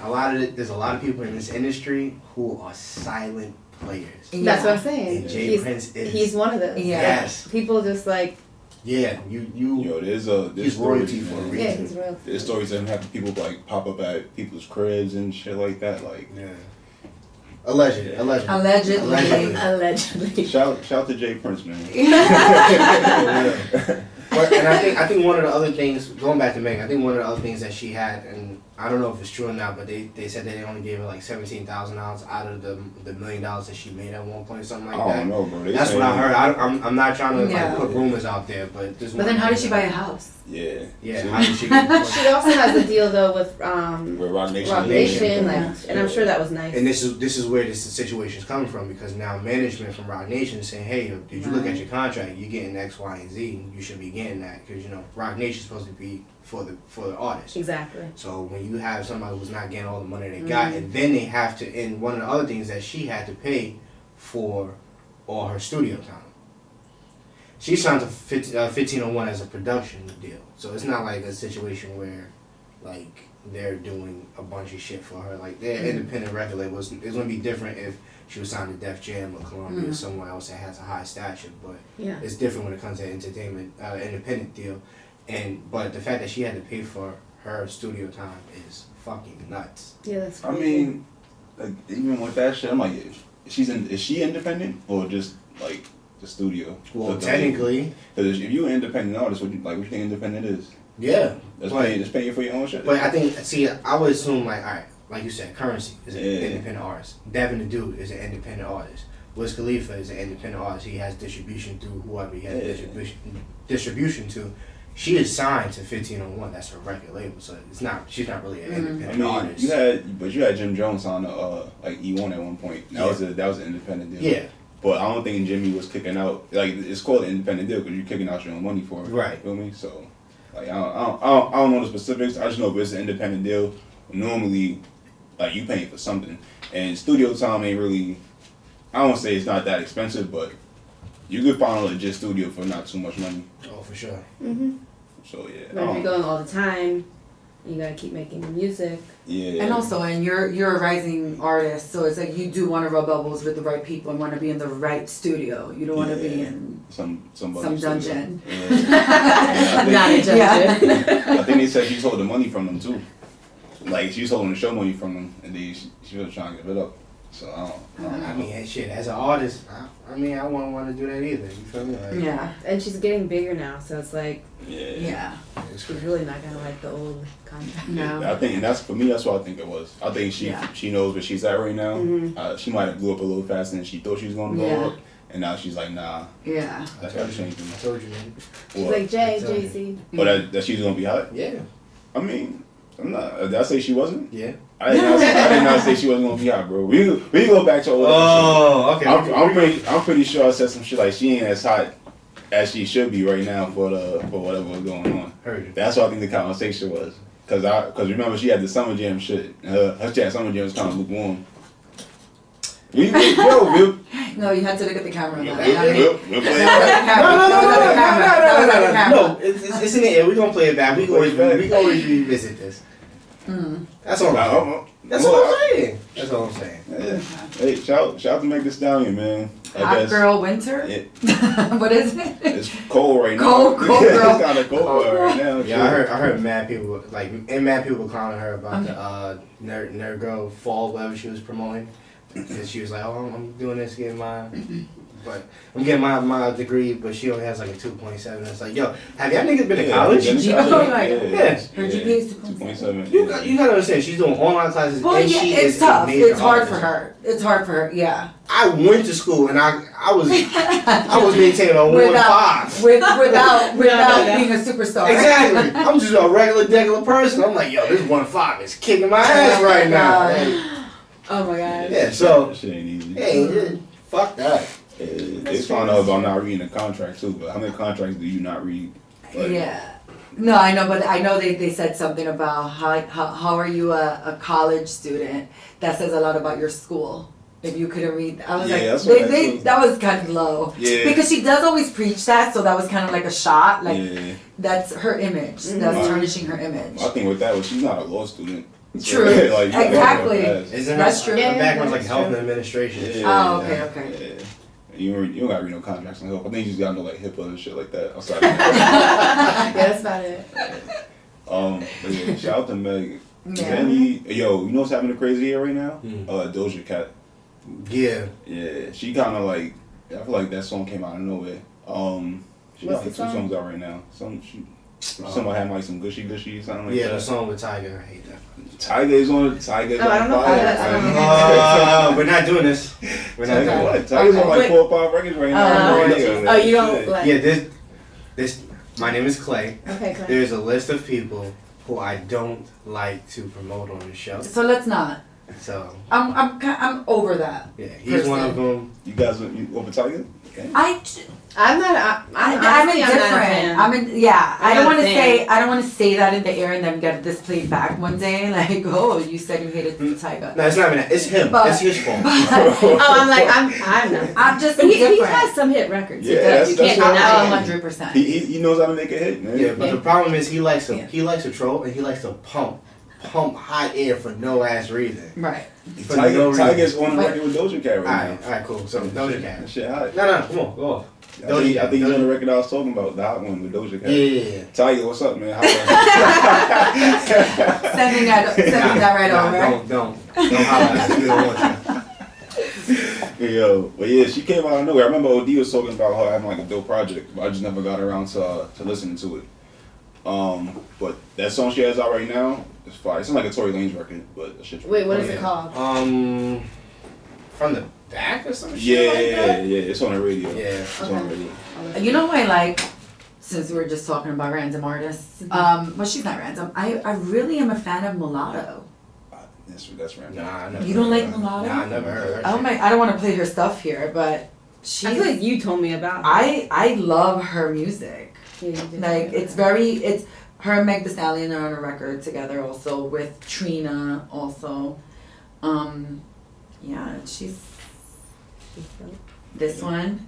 there's a lot of people in this industry who are silent players. That's what I'm saying. And Jay Prince is. He's one of those. Yeah. Yes. People just like. Yeah, you. Yo, there's He's royalty for a reason. Yeah, he's real. There's stories of him having people like pop up at people's cribs and shit like that. Like, Yeah. Allegedly. Allegedly. shout out to Jay Prince, man. But, and I think one of the other things, going back to Meg, I think one of the other things that she had, and I don't know if it's true or not, but they said that they only gave her like $17,000 out of the $1 million that she made at one point, or something like that. I don't know, bro. That's what I heard. I'm not trying to Yeah. like put rumors out there, but this. But then how did she buy a house? Yeah. Yeah. See? How did she get She also has a deal though with With Rock Nation. Rock Nation, Yeah. and I'm sure that was nice. And this is where this situation is coming from, because now management from Rock Nation is saying, hey, did you look at your contract? You're getting X, Y, and Z. You should be getting that, because you know Rock Nation is supposed to be for the artist. Exactly. So when you have somebody who's not getting all the money they got, and then they have to, and one of the other things that she had to pay for all her studio time. She signed to 1501 as a production deal, so it's not like a situation where like they're doing a bunch of shit for her. Like their independent record label, it's gonna be different if she was signed to Def Jam or Columbia or somewhere else that has a high stature, but Yeah. it's different when it comes to entertainment, independent deal. But the fact that she had to pay for her studio time is fucking nuts. Yeah, that's I crazy. mean, like, even with that shit, I'm like, is she independent or just like the studio? Well, technically, because if you're an independent artist, what you think independent is? yeah. That's paying for your own shit. But I think, I would assume like, all right, like you said, Currency is an Yeah. independent artist. Devin the Dude is an independent artist. Wiz Khalifa is an independent artist. He has distribution through whoever he has distribution to. She is signed to 1501. That's her record label, so she's not really an independent artist. you had Jim Jones on like E1 at one point. That was an independent deal. Yeah. But I don't think Jimmy was kicking out, like, it's called an independent deal because you're kicking out your own money for it. Right. You feel me? So, like, I don't know the specifics. I just know if it's an independent deal, normally, like, you paying for something. And studio time ain't really, I don't say it's not that expensive, but you could find a legit studio for not too much money. Oh, for sure. So yeah. But if you're going all the time, you gotta keep making the music. Yeah. And also, you're a rising artist, so it's like you do want to rub elbows with the right people and want to be in the right studio. You don't want to be in some dungeon. Yeah. Not a dungeon. I think they said she stole the money from them too. Like she was holding the show money from them, and then she was trying to give it up. So I don't know. I mean, shit. As an artist, I mean, I wouldn't want to do that either. You feel me? Like, Yeah. And she's getting bigger now, so it's like Yeah. she's really not gonna like the old contract. No. I think, and that's for me. That's what I think it was. I think she knows where she's at right now. Mm-hmm. She might have blew up a little faster than she thought she was gonna blow up, and now she's like, nah. Yeah. That's gotta change. I told you, man. She's like JC. Oh, that she's gonna be hot. Yeah. I mean, I'm not. Did I say she wasn't? Yeah. I did not say she wasn't gonna be hot, bro. We go back to old. Oh, okay. I'm pretty sure I said some shit like she ain't as hot as she should be right now for whatever was going on. Heard it. That's what I think the conversation was. Cause remember she had the Summer Jam shit. Her chat Summer Jam was kind of lukewarm. No, you had to look at the camera. We'll That No, it's in the air. We gonna play it back. We always revisit this. That's all. That's all I'm saying. That's all I'm saying. Yeah. Hey, shout out to Meg Thee Stallion, man. Hot girl winter. What is it? It's cold right now. Cold girl. It's kind of cold right now. Yeah, I heard mad people mad people clowning her about the Nerd Girl Fall, whatever she was promoting. And she was like, "Oh, I'm doing this, getting my degree, but she only has like a 2.7." It's like, yo, have y'all niggas been to college? Her GPA is 2.7. You gotta understand, she's doing online classes. Well, and yeah, she it's is tough. a major It's hard artist. for her. It's hard for her. Yeah. I went to school and I was maintaining a 1.5. Without being a superstar. Exactly. I'm just a regular person. I'm like, yo, this 1.5 is kicking my ass right now. Like, Oh my god. yeah, so Shit ain't easy. hey, fuck that. It's found out about not reading a contract too, but how many contracts do you not read? Like, Yeah. No, I know, but I know they said something about how are you a college student? That says a lot about your school. If you couldn't read, I was that's like, what that was kind of low. Yeah. Because she does always preach that, so that was kind of like a shot. Like yeah. that's her image. That's tarnishing her image. I think with that, she's not a law student. True. Like, Exactly. Isn't That's true. Her background's like that's health true. and administration. Oh, okay. Yeah. You don't gotta read no contracts on help. I think you just gotta know like HIPAA and shit like that. Outside of Yeah, that's about it. but yeah, shout out to Meg. Yeah. You know what's happening crazy here right now? Doja Cat. Yeah. Yeah, she kind of like. I feel like that song came out of nowhere. She got like 2 songs out right now. Somebody had like some gushy something like that. Yeah, the song with Tiger. I hate that. Tiger's on fire. We're not doing this. We're not doing What? it. Tiger's on like 4 or 5 records right now. Oh, you don't like. Yeah, this. My name is Clay. Okay, Clay. There's a list of people who I don't like to promote on the show. So let's not. So I'm over that. yeah, he's one of them. You guys over Tiger? Okay. I'm not. I'm indifferent. I don't want to say. fan. I don't want to say that in the air and then get this played back one day. Like, oh, you said you hated Tyga. No, it's not even that. It's him. But- it's his fault. Oh, I'm like I'm not. I'm just But he indifferent. has some hit records. Yeah, you that's can't what deny it. 100%. He knows how to make a hit, man. Yeah, but Yeah. the problem is he likes to Yeah. troll and he likes to pump hot air for no ass reason. Right. For no reason. Tiger's on the record with Doja Cat right now. Alright, cool. So Doja That Cat. shit hot. No, come on, go off. I think he's on the record I was talking about, the hot one with Doja Cat. Yeah. Tiger, what's up, man? Sending that right over. Don't holler at us. We don't want you. Yo, but yeah, she came out of nowhere. I remember OD was talking about her having like a dope project, but I just never got around to listening to it. But that song she has out right now is fire. It's like a Tory Lanez record, but that shit's Wait, what is Yeah. it called? From the back or some shit Yeah, like that? yeah, it's on the radio. Yeah. It's on the radio. You know what I like? Since we were just talking about random artists, well, she's not random. I really am a fan of Mulatto. That's random. Nah, I never You don't heard like her. Mulatto? Nah, I never heard her. Oh my! I don't want to play her stuff here, but she's. I feel like you told me about. I love her music. Yeah, you did. Like it's her and Meg Thee Stallion are on a record together also with Trina also. Yeah, she's this one.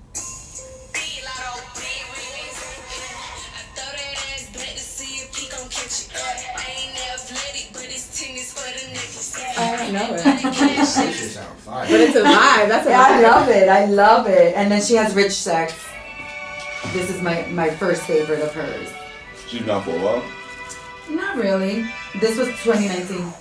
know it. That shit sound fire. But it's a vibe. That's a Yeah, I vibe. love it. I love it. And then she has Rich Sex. This is my first favorite of hers. She's been out for a while. Not really. This was 2019.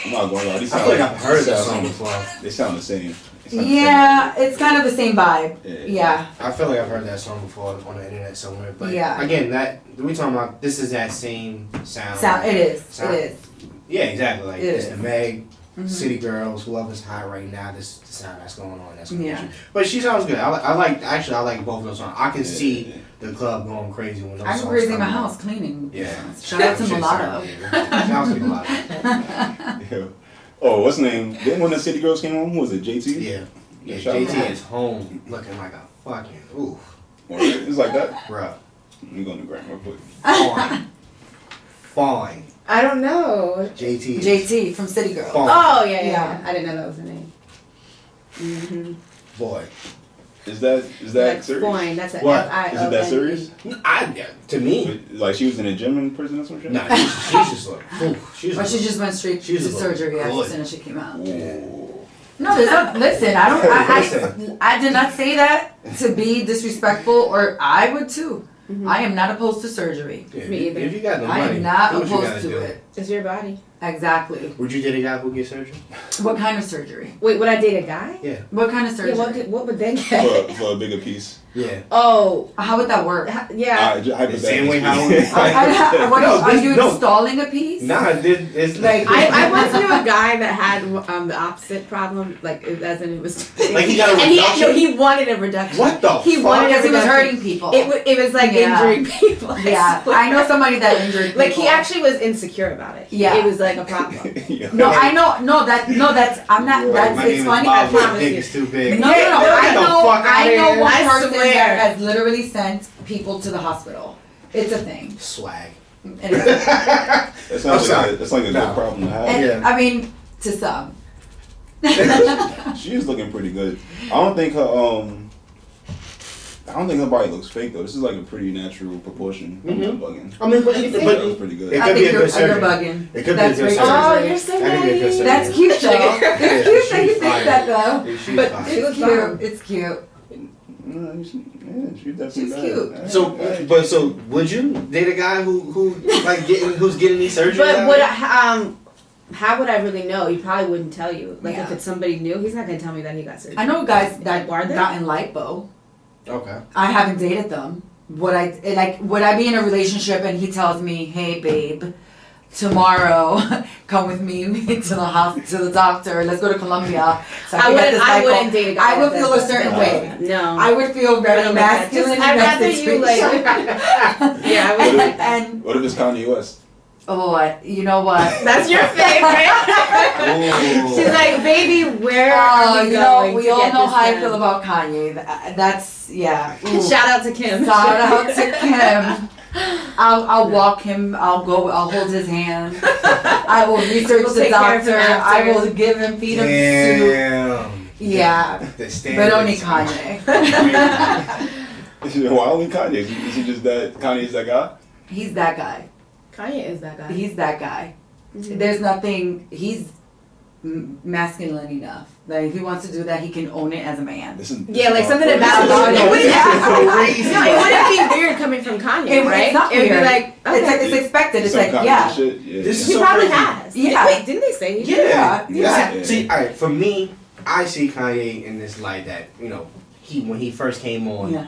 I'm not going to lie. These I sound feel like I've heard that sound- song before. They sound the same. They sound the Yeah, it's kind of the same vibe. same. Yeah. I feel like I've heard that song before on the internet somewhere. But Yeah. again, that we talking about. This is that same sound. It is. Sound. It is. Yeah, exactly. Like It it's is. the Meg, Mhm. City Girls, Whoever's hot right now. This is the sound that's going on. That's Yeah. But she sounds good. I like both of those songs. I can Yeah. see the club going crazy when those I'm songs crazy in come my on. house cleaning. Yeah. Shout out to Shit Mulatto. sound good. Shout out to Mulatto. Yeah. Oh, what's the name? Then when the City Girls came home, who was it? JT? Yeah. Yeah, Shout out. JT is home looking like a fucking oof, Or it's like that. bruh. Let me go on the gram real quick. Fine. I don't know. JT. is JT from City Girl. fine. Oh, yeah. Yeah. I didn't know that was the name. Mm-hmm. Boy. Is that That's serious? fine. That's a What? F-I-O-N-E. Is it that serious? To me, Like she was in a gym in prison or some shit? nah, she's just like, oof, she's But she just went straight to She's a little surgery as good. soon as she came out. Ooh. No, there's no, listen, I don't, Listen. I did not say that to be disrespectful, or I would too. Mhm. I am not opposed to surgery. Yeah, Me either. If you got the I money, am not do what you gotta opposed to do. it. It's your body. Exactly. Would you date a guy who get surgery? What kind of surgery? Wait, would I date a guy? Yeah. What kind of Yeah, surgery? what would they get? For a bigger piece. Yeah. Oh, How would that work? yeah. Hypothetically same way how- speaking. What, No, are you no. installing a piece? Nah, it's Like- I once knew a guy that had the opposite problem, like as in it was. Like he got a and reduction? he wanted a reduction. What the He fuck? wanted a Because he was reduction. hurting people. It was like Yeah. injuring people. Yeah, swear. I know somebody that injured people. Like he actually was insecure about it. Yeah. It was like a problem. Yeah. No, I know. No, that's. I'm not. Like, That's. my It's name funny. is I Bob, my promise dick you. is too big. No. Get the fuck I outta know here. one I person swear. that has literally sent people to the hospital. It's a thing. Swag. And, it's- That sounds sorry. like a No. good problem to have. and Yeah. I mean, to some. She is looking pretty good. I don't think her body looks fake though. This is like a pretty natural proportion. I'm not bugging. I mean, but That but was pretty good. It I could be think a you're, good surgery. you're bugging. It could be a That's good very surgery. Oh, surgery. you're so That could be a good nice. surgery. That's cute though. Yeah, It's cute that you she's think fine. that though. Yeah, she's But fine. she It's looks cute. fine. It's cute. Yeah, she's definitely She's bad. cute. Yeah. So would you date a guy who's getting these surgeries? But out? would how would I really know? He probably wouldn't tell you. Like if Yeah. it's somebody new, he's not gonna tell me that he got surgery. I know guys that Are there? got in lipo. Okay. I haven't dated them. Would I be in a relationship and he tells me, "Hey, babe, tomorrow, come with me to the hospital, to the doctor. Let's go to Colombia." So I wouldn't date a guy. I would that feel a does certain that. way. No. I would feel I very don't like that. masculine. Just- I'd in that rather you, like- situation. Yeah, I What would. if- And What if it's Kanye West? you know what? That's your favorite. Ooh. She's like, baby, where are we You going? know, we to all get know this how I done? feel about Kanye. That's yeah. Ooh. Shout out to Kim. Shout out to Kim. I'll walk him. I'll hold his hand. I will research We'll the take care of him doctor. I after. will give him, feed him soup. Damn. Yeah, The standards. but only Kanye. Why only Kanye? Is he just that? Kanye's that guy? He's that guy. Kanye is that guy. He's that guy. Mhm. There's nothing. He's masculine enough. Like if he wants to do that, he can own it as a man. This is Yeah, like this something is about it. it. Wouldn't Yeah. Crazy. No, it wouldn't be weird coming from Kanye, right? It's not It would weird. be like, okay. It's expected. It's some like Kanye yeah. shit. Yeah. This is He so probably crazy. has. Yeah. Wait, didn't they say he did? Yeah. Yeah. See, all right. For me, I see Kanye in this light that when he first came on. Yeah.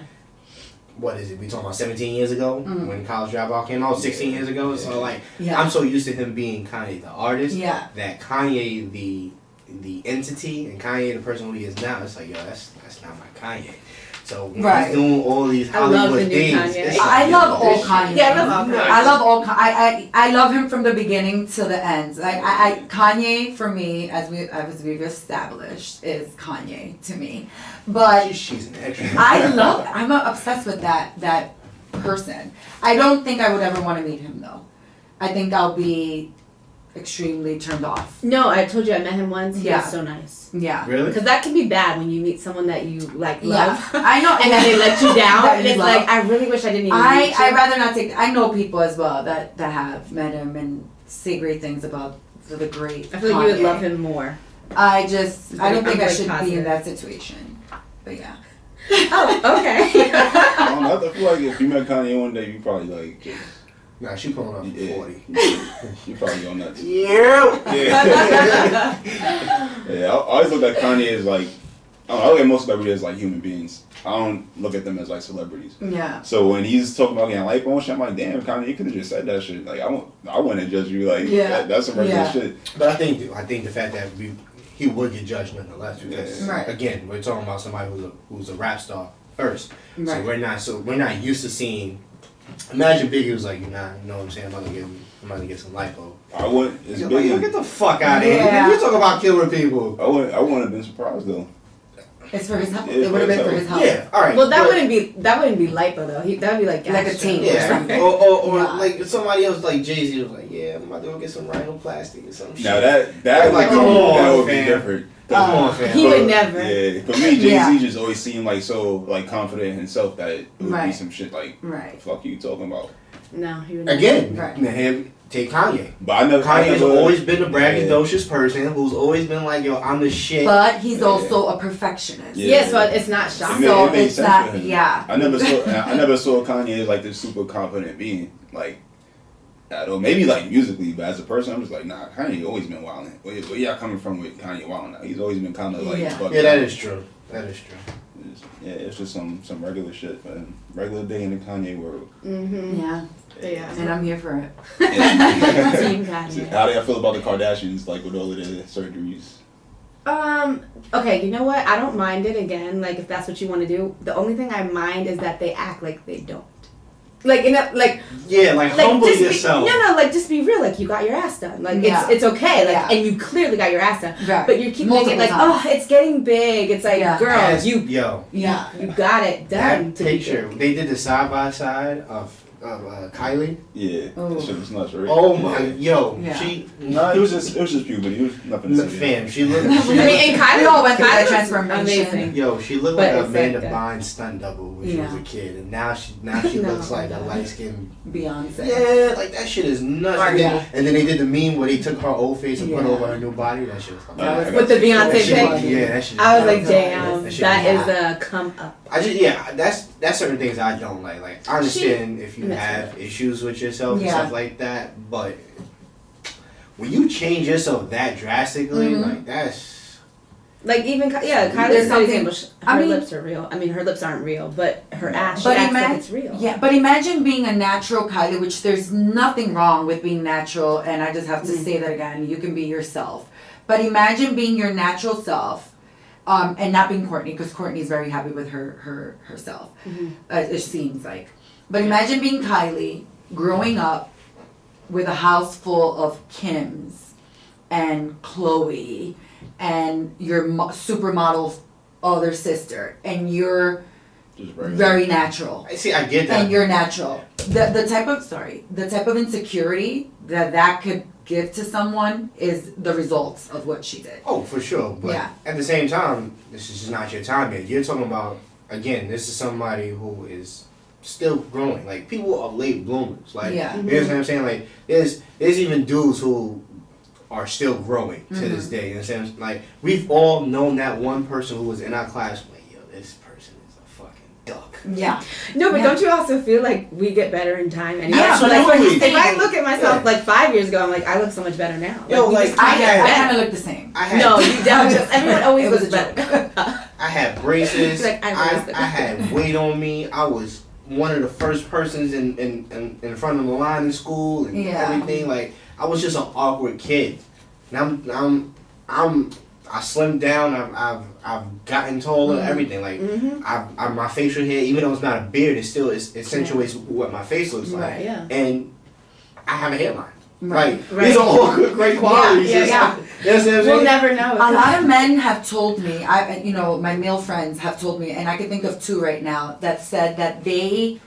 What is it? We talking about 17 years ago Mhm. when College Dropout came out, 16 years ago. So like, Yeah. I'm so used to him being Kanye the artist Yeah. that Kanye the entity and Kanye the person who he is now. It's like, yo, that's not my Kanye. So when Right. he's doing all these I love Hollywood the new things, Kanye. it's I like, love yo, all this Kanye. shit Yeah, I love is all Kanye. nuts. I love all. I love him from the beginning to the end. Like Kanye for me, as we've established, is Kanye to me. But She's an extra. I'm obsessed with that person. I don't think I would ever want to meet him though. I think I'll be extremely turned off. No, I told you I met him once. He Yeah. was so nice. Yeah. Really? Because that can be bad when you meet someone that you like love. Yeah, I know. And then they let you down, That and you it's love. like, I really wish I didn't even meet you. I'd rather not take. I know people as well that have met him and say great things about the great. I feel like you would Kanye. love him more. I don't think I I'm should be positive. in that situation. But yeah. Oh, okay. I don't know. I feel like if you met Kanye one day, you probably like just. Nah, she pulling up Yeah. 40. You probably go nuts. Yeah. Yeah. Yeah. I always look at Kanye as like. I look at most celebrities as like human beings. I don't look at them as like celebrities. Yeah. So when he's talking about getting lipo and shit, I'm like, damn, Kanye, you could have just said that shit. Like, I wouldn't judge you. Like, Yeah. that's some regular Yeah. shit. But I think the fact that he would get judged nonetheless because Right. again we're talking about somebody who's a rap star first. Right. So we're not used to seeing. Imagine Biggie was like, nah, you know what I'm saying? I'm about to get some lipo. I wouldn't. It's You're big. like, yo, get the fuck out of here! Yeah. You talk about killing people. I wouldn't have been surprised though. It's for his health. Yeah, It would have been for so- his health. Yeah, all right. Well, that but- wouldn't be lipo though. That would be like Like a gastro. tape. Yeah, or Yeah. like somebody else like Jay-Z was like, yeah, I'm about to go get some rhinoplasty or some shit. Now that Like, would come be, on, that would be fam. different. Come on, fam. He would never. Yeah, for me, Jay-Z Yeah. just always seemed like so like confident in himself that it would be Right. some shit like, Right. the fuck you talking about? No, he would never. Again, Right. him take Kanye. But I never. Kanye's always been a Yeah. braggadocious person who's always been like, yo, I'm the shit. But he's Yeah. also a perfectionist. Yeah. Yeah, so it's not It shocking. made- So it made it's sense not. for him. Yeah. I never saw Kanye as like this super confident being. Like, I don't know, maybe like musically, but as a person, I'm just like, nah, Kanye always been wilding. Where y'all coming from with Kanye wilding? He's always been kind of like, Yeah. fucked Yeah, that up. is true. That is true. It's just some regular shit, man. Regular day in the Kanye world. Mm-hmm. Yeah. Yeah. And I'm here for it. Team Kanye. How do y'all feel about the Kardashians, like with all of their surgeries? Okay, you know what? I don't mind it again. Like, if that's what you want to do. The only thing I mind is that they act like they don't. Like, Yeah, like humble just yourself. like just be real. Like, you got your ass done. Like, Yeah. it's okay. Like, Yeah. and you clearly got your ass done. Right. But you keep Multiple making it like, times. oh, it's getting big. It's like, Yeah. girl, As- you yo, Yeah. got it done. that to be picture, big. they did the side by side of Kylie. Yeah, Oh. that shit was nuts, right? Oh my, Yeah. yo, Yeah. she. No, it was just puberty. It was nothing No, serious. fam, she looked. I She mean, looked and Kylie, We all went through that Kylie's transformation. Amazing. yo, she looked But like it's Amanda like that. Bynes stunt double when she Yeah. was a kid, and now she No, looks like a no. light skinned. Beyonce. Yeah, like that shit is nuts. Right, And then, yeah. and then they did the meme where they took her old face and put it Yeah. over her new body. That shit was fucking. That was- I With the got- Beyonce that shit, pic. yeah, that shit. I was like, Yeah. damn, That shit that was- is a come up. That's certain things I don't like. Like I understand if you have issues with yourself and Yeah. stuff like that, but when you change yourself that drastically, Mhm. like that's Like even Kylie's There's a good something- example. Her I mean- lips are real. I mean, her lips aren't real, but her ass, she But acts like imagine, it's real. yeah. But imagine being a natural Kylie, which there's nothing wrong with being natural, and I just have to say that again. You can be yourself, but imagine being your natural self, and not being Courtney, because Courtney's very happy with herself. It seems like, but imagine being Kylie, growing up with a house full of Kims and Chloe and your supermodel's other sister, and you're Just regular. very natural. I see. I get that. And you're natural. The type of insecurity that could give to someone is the results of what she did. Oh, for sure. But Yeah. at the same time, this is just not your time yet. You're talking about, again, this is somebody who is still growing. Like, people are late bloomers. Like, Yeah. you know what I'm saying? Like, there's even dudes who are still growing to this day. You know what I'm saying? Like, we've all known that one person who was in our class, like, yo, this person is a fucking duck. Yeah. No, but Yeah. don't you also feel like we get better in time anyway? Yeah, So, like, absolutely. if I look at myself Yeah. like 5 years ago, I'm like, I look so much better now. Yo, we like, just I keep getting better. kind of look the same. I had, No, you definitely. Everyone always It was looks a joke. better. I had braces. Like, I I, raised it. I had weight on me. I was one of the first persons in front of the line in school and Yeah. everything. Like, I was just an awkward kid. And I slimmed down. I've gotten taller. Everything. Like, Mm-hmm. my facial hair, even though it's not a beard, it still accentuates what my face looks like. Right. Yeah. And I have a hairline. Right. Like, these are all good, great qualities. Yeah, It's yeah. like- you know what I'm saying? We'll never know. A lot of men have told me, my male friends have told me, and I can think of two right now that said that they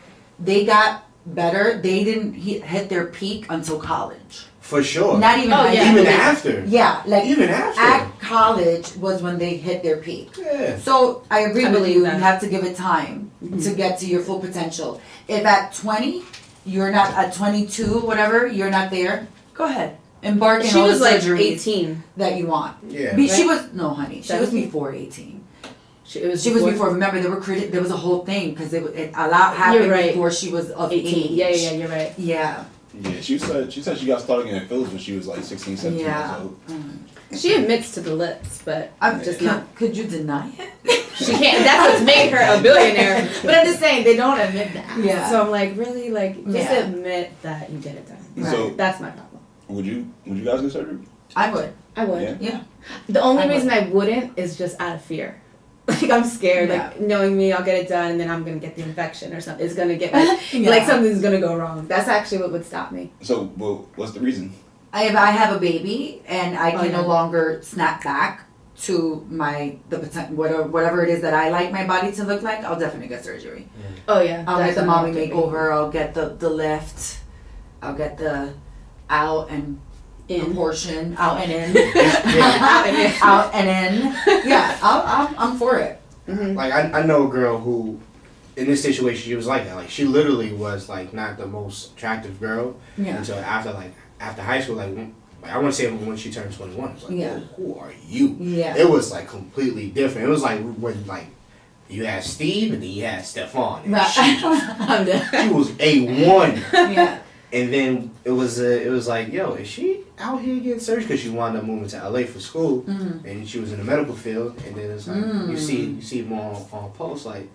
got better. They didn't hit their peak until college. For sure. Not even Oh, high yeah. school. Even after. Yeah, like Even after. at college was when they hit their peak. Yeah. So I agree I with believe you. that. You have to give it time to get to your full potential. If at 20, you're not at 22, whatever, you're not there. Go ahead, embark in She all was the like surgeries 18. that you want. Yeah. She was no, honey. She was 17? before 18. She was before. Remember, there was a whole thing because a lot happened You're right. before she was of 18. age. Yeah, you're right. Yeah. Yeah, she said she got started getting pills when she was like 16, 17 Yeah. years old. She admits to the lips, but I'm just could, not. Could you deny it? She can't. That's what's made her a billionaire. But I'm just saying they don't admit that. Yeah. So I'm like, really, like, just Yeah. admit that you get it done. Right. So That's my problem. would you guys get surgery? I would. I would. Yeah. Yeah. The only I reason would. I wouldn't is just out of fear. Like I'm scared. Yeah. Like knowing me, I'll get it done, and then I'm gonna get the infection or something. It's gonna get like, Yeah. like something's gonna go wrong. That's actually what would stop me. So, well, what's the reason? If I have a baby and I can yeah. no longer snap back to whatever it is that I like my body to look like, I'll definitely get surgery. Oh yeah. I'll get the definitely. mommy makeover. I'll get the lift. I'll get the out and In. portion out and in. Out and in. Out and in. Yeah, I'm for it. Mhm. Like I know a girl who, in this situation, she was like that. Like she literally was like not the most attractive girl Yeah. until after high school. Like I want to say when she turned 21. It was like, Yeah. who are you? Yeah. It was like completely different. It was like when like you had Steve and then you had Stefan. And Right. I'm done. she was A1. Yeah. And then it was like, yo, is she out here getting surgery? Because she wound up moving to LA for school, Mhm. and she was in the medical field. And then it's like you see more on posts like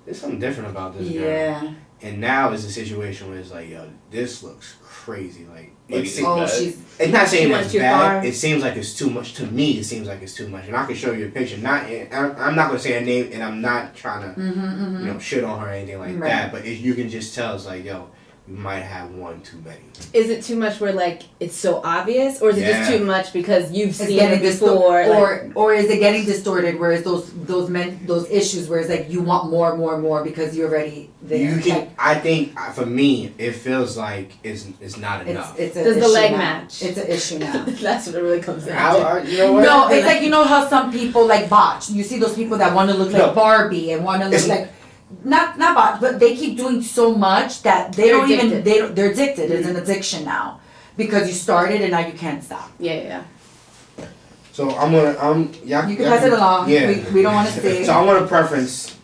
there's something different about this girl. Yeah. And now it's a situation where it's like, yo, this looks crazy. Like it's, Oh, bad. she's. it's not saying She that's went too bad. far. It seems like it's too much to me. It seems like it's too much, and I can show you a picture. I'm not gonna say her name, and I'm not trying to you know shit on her or anything like Right. that. But you can just tell it's like, yo, you might have one too many. Is it too much where like it's so obvious, or is it just Yeah. too much because you've It's seen getting it before? distorted, or is it getting distorted? Whereas those issues where it's like you want more because you're already there. You can. Like, I think for me, it feels like it's not enough. it's a Does the issue leg now. match? It's an issue now. That's what it really comes down to. You know what? No, it's like, you know how some people like botch. You see those people that want to look like No. Barbie and want to look It's- like not botch, but they keep doing so much that They're they're addicted. addicted. It's an addiction now because you started and now you can't stop. Yeah. So I'm gonna You can pass it along. Yeah. We don't want to see. So I want to preference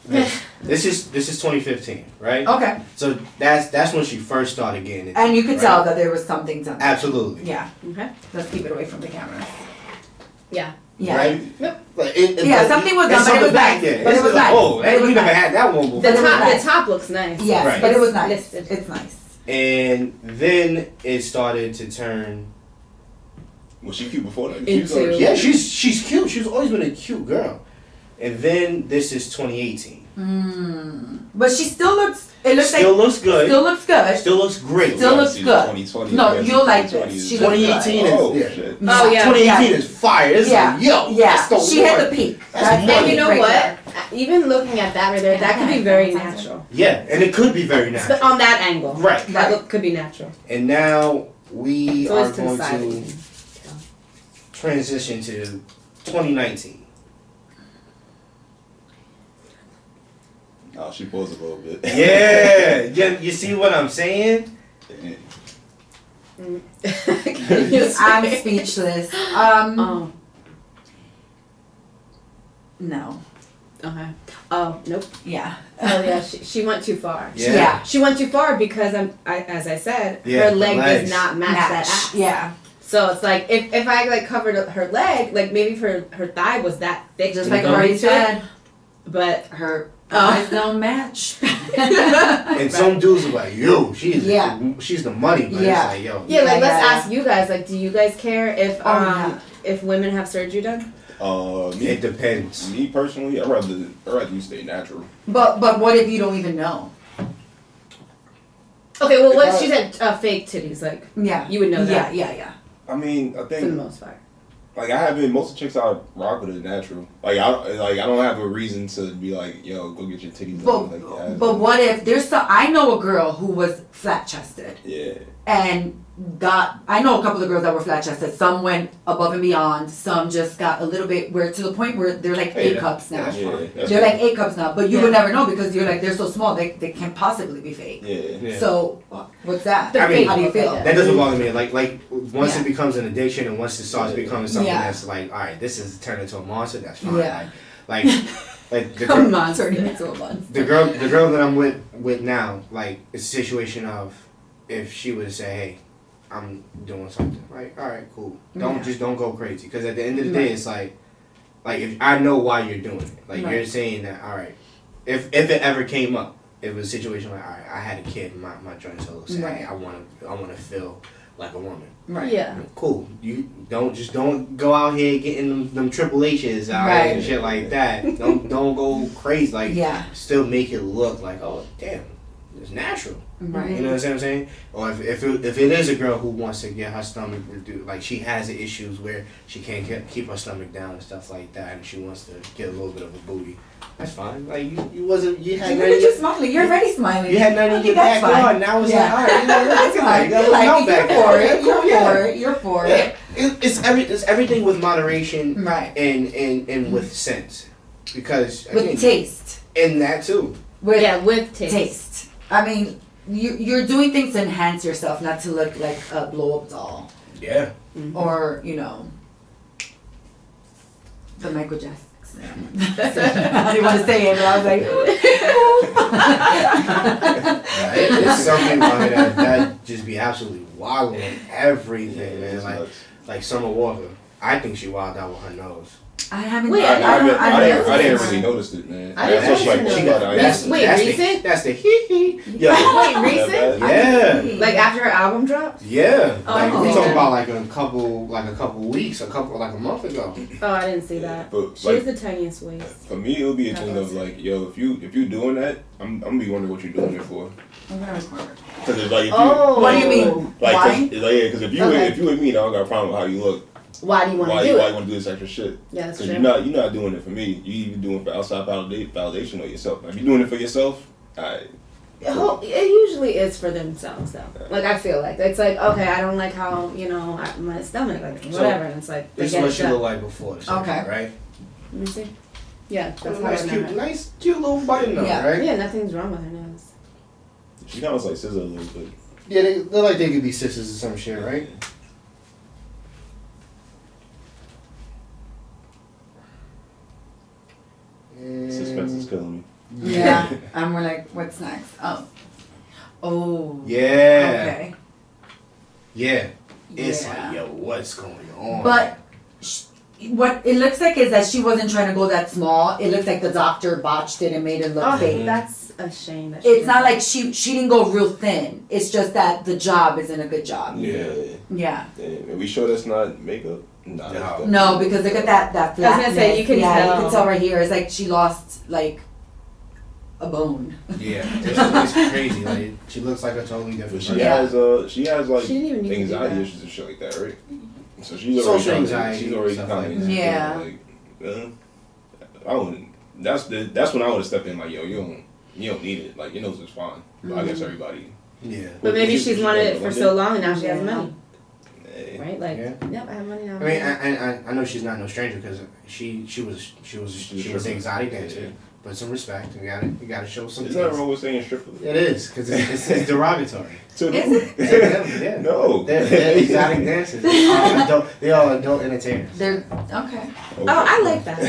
this. This is 2015, right? Okay, So that's when she first started getting it. and you could right? tell that there was something done. Absolutely. Yeah, Okay. let's keep it away from the camera. Yeah. Yeah. Right? Like Yeah, but something was it's done, but it was something back nice. there. But it It's was like, nice. oh, But it was we never nice. had that one before. The But it was top, nice. the top looks nice. Yes, Right. but it was nice. Listed. It's nice. And then it started to turn. Was she cute before that? Into- Yeah, she's cute. She's always been a cute girl. And then this is 2018. But she still looks. It looks Still like. looks good. Still looks good. Still looks great. Still looks See, good. 2020, No, yeah, you'll like 2020 this. is- She looks 2018 good. Oh, yeah. shit. Oh, yeah. 2018 is fire. It's Yeah. like, yo, Yeah, that's the she one. hit the peak. That's That's money. And you know right what? there. Even looking at that right there, that could be very natural. Yeah, and it could be very But natural. on that angle. Right. That Right. look could be natural. And now we So are it's to the going side. to transition to 2019. Oh, she paused a little bit. Yeah, you see what I'm saying? I'm speechless. Oh. No. Okay. Oh, nope. Yeah. Oh yeah, she went too far. Yeah. She went too far because as I said, Yeah, her the leg legs. does not match that ass. Yeah. So it's like if I like covered her leg, like maybe if her thigh was that thick, Just to like go Harvey into it, said, but her Oh. eyes don't match. And some dudes are like, yo, she's the money, but Yeah. it's like, yo. yeah, like Yeah, let's yeah, ask you guys, like, do you guys care if yeah. if women have surgery done? It depends. Me personally, I'd rather you stay natural. But what if you don't even know? Okay, well, what If if she said fake titties? Like, Yeah. you would know that Yeah. I mean, I for the think most part. like I haven't. Most of the chicks I rock with is natural. I don't have a reason to be like, yo, go get your titties done. Like, But what if there's some? I know a girl who was flat chested, yeah. and I know a couple of girls that were flat chested. Some went above and beyond. Some just got a little bit to the point where they're like A cups now. They're like A cups now, but you would never know because you're like, they're so small, they can't possibly be fake. Yeah. So what's that? I mean, how do you feel? That doesn't bother me. Like once it becomes an addiction and once it starts becoming something that's like, all right, this is turned into a monster. That's fine. Yeah. Like the Come on, turning into a monster. The girl that I'm with now, like it's a situation of if she would say, hey, I'm doing something, like, all right, cool. Don't go crazy, because at the end of the day, it's like if I know why you're doing it. Like you're saying that, all right, if it ever came up, if it was a situation like, all right, I had a kid, my joint solo say, hey, I want to feel like a woman. Right. Yeah. Cool. You don't go out here getting them Triple H's out here and shit like that. don't go crazy. Like still make it look like, oh damn, it's natural. Right. You know what I'm saying? Or if it is a girl who wants to get her stomach reduced, like she has the issues where she can't keep her stomach down and stuff like that, and she wants to get a little bit of a booty. That's fine. Like you had nothing. You're smiling. You're already smiling. You had nothing in your backyard. Now it's like, all right, you know, that's fine. You're for it. It's everything with moderation, right? And with sense, because with taste. And that too. With taste. I mean, you're doing things to enhance yourself, not to look like a blow up doll. Yeah. Mm-hmm. Or the Michael Jackson. I didn't want to say it, but I was like, it's something that just be absolutely wilding everything, man. Like Summer Walker, I think she wilded out with her nose. I haven't. I didn't really notice it, man. Recent? That's the hee. Wait, recent? Yeah. Like after her album dropped? Yeah. Like we talking about like a couple weeks, like a month ago. Oh, I didn't see that. But, she has the tiniest waist. For me, it would be a thing of like, yo, if you doing that, I'm gonna be wondering what you're doing it for. Because it's like, what do you mean? Like, because if you with me, I don't got a problem with how you look. Why do you want to do it? Why you want to do this extra shit? Yeah, that's true. Because you're not doing it for me. You even doing it for outside validation of yourself. If you're doing it for yourself, it usually is for themselves, though. Like, I feel like. It's like, okay, I don't like how, my stomach, like, whatever. And it's like, this is what she looked like before. Okay. Right? Let me see. Yeah, that's nice, cute little button nose, right? Yeah, nothing's wrong with her nose. She kind of looks like Scissor a little bit. Yeah, they're like they could be sisters or some shit, right? Suspense is killing me. Yeah, and we're like, what's next? Oh. Yeah. Okay. Yeah. It's like, yo, what's going on? But what it looks like is that she wasn't trying to go that small. It looks like the doctor botched it and made it look fake. That's a shame. It's not like she didn't go real thin. It's just that the job isn't a good job. Yeah. And we sure that's not makeup. No, because look at that flatness. I was gonna say, you can tell. You can tell right here. It's like she lost like a bone. Yeah, it's crazy. Like she looks like a totally different. She has like anxiety issues and shit like that, right? So she's already social anxiety. She's already kind of I wouldn't. That's when I would have stepped in like, yo, you don't need it. Like your nose is fine. But I guess everybody. Yeah. But maybe she's wanted it for so long and now she has money. Hey. Right? Like, yep, I have money now. I mean, I know she's not no stranger because she was an exotic dancer. But some respect, you gotta show some. Is that wrong with saying stripper? It is because it's derogatory. Is it? Yeah. No. They're exotic dancers. They are adult entertainers. They're okay. Oh, I like that.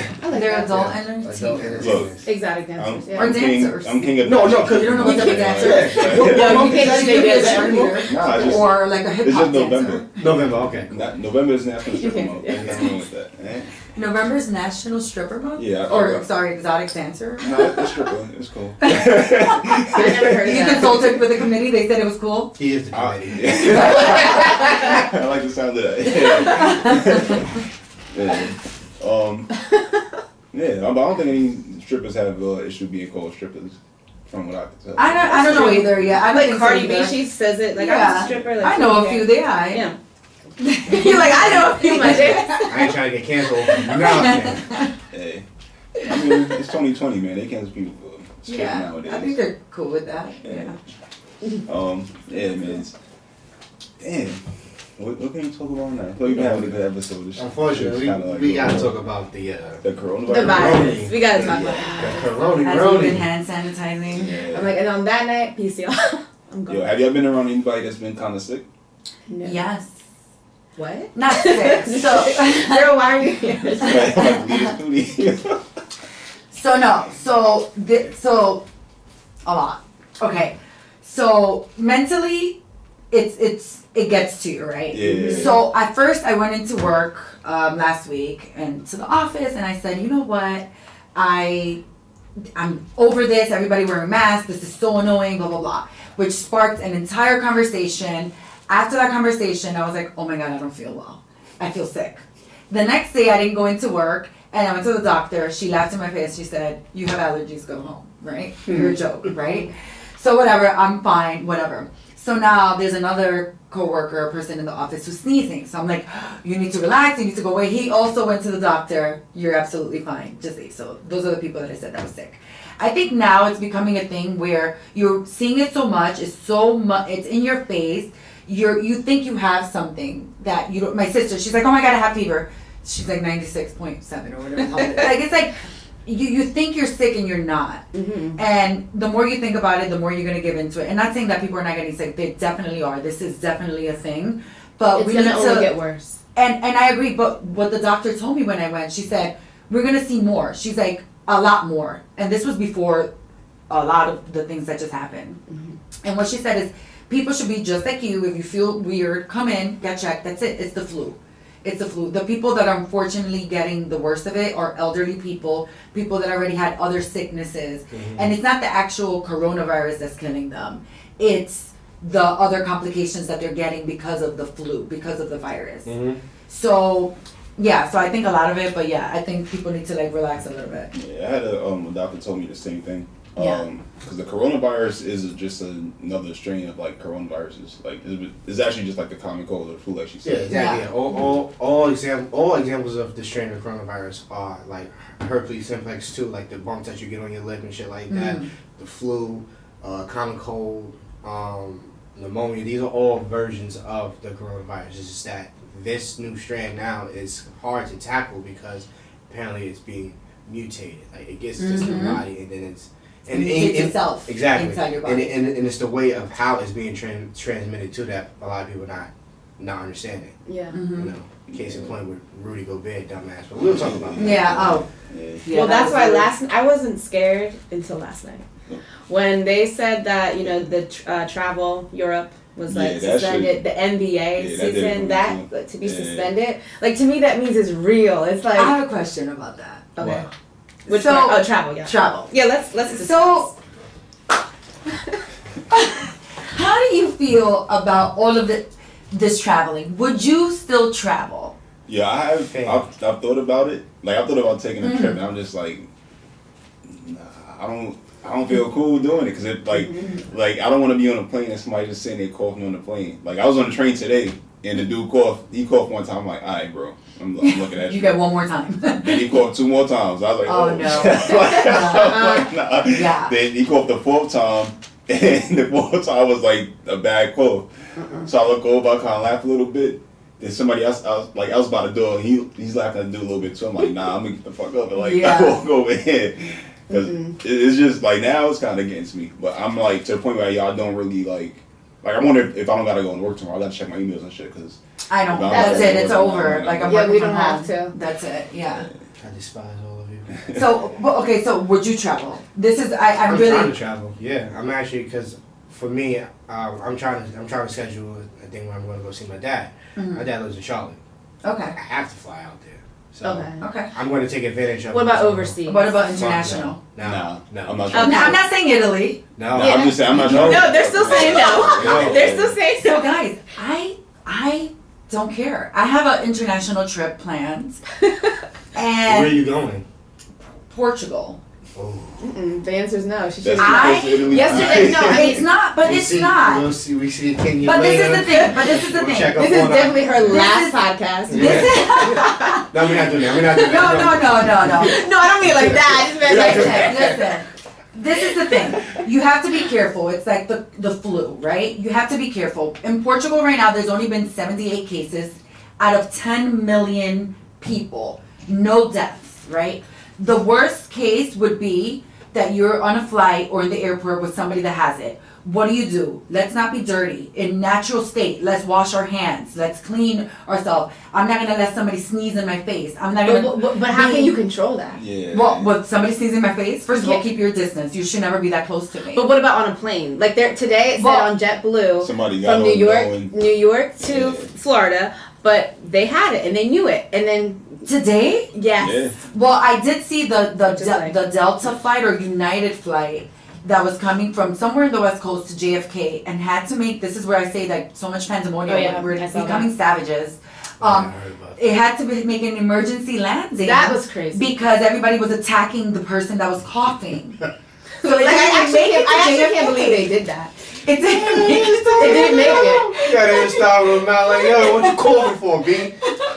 They're adult entertainers. Look, exotic dancers. Or dancers. I'm king of no, because you don't know what type of dancer. Yeah, you can't say dancer. Nah, or like a hip it's hop just November. dancer. November, okay. November is National Stripper Month. There's nothing wrong with that. Eh? November's National Stripper Month? Yeah. Exotic dancer? No, it's stripper. It's cool. I never heard of You that. consulted with the committee, they said it was cool? He is the committee. I like the sound of that. But I don't think any strippers have issue being called strippers, from what I can tell. I don't know either. Yeah, I Like think Cardi so B, either. she says it like I'm a stripper. Like, I know a few. Yeah. You're like, I know a few. I ain't trying to get canceled. Hey, I mean, it's 2020, man. They cancel people for strip nowadays. I think they're cool with that. Yeah. Yeah, man. Damn. What can you talk about now? I thought you've been having a good episode. Unfortunately, we gotta talk about the coronavirus. The virus. We gotta talk about the it. corona. Has he been hand sanitizing? Yeah. I'm like, and on that night, peace, y'all. I'm going. Yo, have you ever been around anybody that's been kind of sick? No. Yes. What? Not sick. So, Girl, why are you here? so no. So a lot. Okay. So mentally, it gets to you, right? Yeah. So at first I went into work last week and to the office, and I said, you know what, I'm over this. Everybody wearing masks. This is so annoying. Blah blah blah. Which sparked an entire conversation. After that conversation, I was like, oh my God, I don't feel well. I feel sick. The next day, I didn't go into work, and I went to the doctor. She laughed in my face. She said, you have allergies, go home, right? You're a joke, right? So whatever, I'm fine, whatever. So now there's another coworker, person in the office who's sneezing. So I'm like, you need to relax, you need to go away. He also went to the doctor. You're absolutely fine, just leave. So those are the people that I said that was sick. I think now it's becoming a thing where you're seeing it so much, it's in your face. You think you have something that you don't. My sister, she's like, oh my God, I have fever. She's like 96.7 or whatever. Like it's like you think you're sick and you're not. Mm-hmm. And the more you think about it, the more you're gonna give into it. And not saying that people are not getting sick. They definitely are. This is definitely a thing. But It's gonna only get worse. And I agree. But what the doctor told me when I went, she said we're gonna see more. She's like a lot more. And this was before a lot of the things that just happened. Mm-hmm. And what she said is, people should be just like you. If you feel weird, come in, get checked. That's it. It's the flu. It's the flu. The people that are unfortunately getting the worst of it are elderly people that already had other sicknesses. Mm-hmm. And it's not the actual coronavirus that's killing them. It's the other complications that they're getting because of the flu, because of the virus. Mm-hmm. So, yeah, so I think a lot of it, but yeah, I think people need to like relax a little bit. Yeah, I had a doctor told me the same thing. Yeah. Because the coronavirus is just another strain of like coronaviruses. Like it's actually just like the common cold or the flu, like she Yeah, said. exactly. Yeah. All examples of the strain of coronavirus are like herpes simplex 2, like the bumps that you get on your lip and shit like that. The flu, common cold, pneumonia. These are all versions of the coronavirus. It's just that this new strand now is hard to tackle because apparently it's being mutated. Like it gets into the body and then it's itself exactly inside your body. and it's the way of how it's being transmitted to that a lot of people not understanding. Yeah. You know, case in point with Rudy Gobert, dumbass. But we'll talk about that. Yeah. Oh. Yeah. Yeah, Well, that's why really- I wasn't scared until last night. When they said that, the travel, Europe was like Yeah, that suspended, shit- the NBA yeah, that did it season, for that me, too. like, to be Yeah. suspended, like to me that means it's real. It's like, I have a question about that. okay. Wow. Which So- part? Oh, travel, yeah. Travel. Yeah, let's discuss. So, how do you feel about all of this traveling? Would you still travel? Yeah, I've thought about it. Like I've thought about taking a trip, and I'm just like, nah, I don't feel cool doing it because it like I don't want to be on a plane and somebody just sitting there coughing on the plane. Like I was on the train today and the dude coughed. He coughed one time. I'm like, all right, bro. I'm looking at you. You get one more time. Then he coughed 2 more times. I was like, Oh, oh, no. like, nah. Yeah. Then he coughed the 4th time, and the 4th time was like a bad cough. So I look over, I kind of laugh a little bit. Then somebody else, I was about to do it. He's laughing at the dude a little bit too. I'm like, nah, I'm gonna get the fuck up and like Yeah. I walk over here. Cause it's just like now it's kind of against me. But I'm like to the point where y'all don't really like I wonder if I don't gotta go and work tomorrow. I gotta check my emails and shit because I don't. No, That's it. It's no, over. no, Like I'm Yeah, working we from don't home. have to. That's it. Yeah. I despise all of you. So, but okay. So, would you travel? This is. I'm I'm really. trying to travel. Yeah, I'm actually because for me, I'm trying to schedule a thing where I'm going to go see my dad. My dad lives in Charlotte. I Okay. have to fly out there. So Okay. Okay. I'm going to take advantage of. What it. about So- overseas? What about Fuck international? No. I'm not. Okay. I'm not saying Italy. No. No, I'm just saying I'm not sure. No, they're still saying no. No. They're still saying So, no. guys, I don't care. I have an international trip planned, Where are and you going? Portugal. Oh. The answer is no. She That's should. I- because Italy- yesterday- no, I mean- It's not. But it's not. We see it 10 years But later. this is the thing. But this is the We'll thing. check up This is on definitely her This last is- podcast. This is. No, we're not doing that. We're not doing that. No. No, I don't mean it like that. I just meant We're not like doing that. Listen. This is the thing. You have to be careful. It's like the flu, right? You have to be careful. In Portugal right now, there's only been 78 cases out of 10 million people. No deaths, right? The worst case would be that you're on a flight or in the airport with somebody that has it. What do? Let's not be dirty. In natural state, let's wash our hands. Let's clean ourselves. I'm not going to let somebody sneeze in my face. I'm not going to... But how can you control that? Yeah. Well, with somebody sneezing in my face, first of all, keep your distance. You should never be that close to me. But what about on a plane? Like today it said on JetBlue from New York to Florida, but they had it and they knew it. And then... Today? Yes. Yeah. Well, I did see the Delta flight or United flight that was coming from somewhere in the West Coast to JFK and had to make, this is where I say that so much pandemonium, we're becoming savages. It had to make an emergency landing. That was crazy. Because everybody was attacking the person that was coughing. So I actually can't believe they did that. It didn't make it. It didn't make it. You gotta start with my like, yo, what you coughing for, B?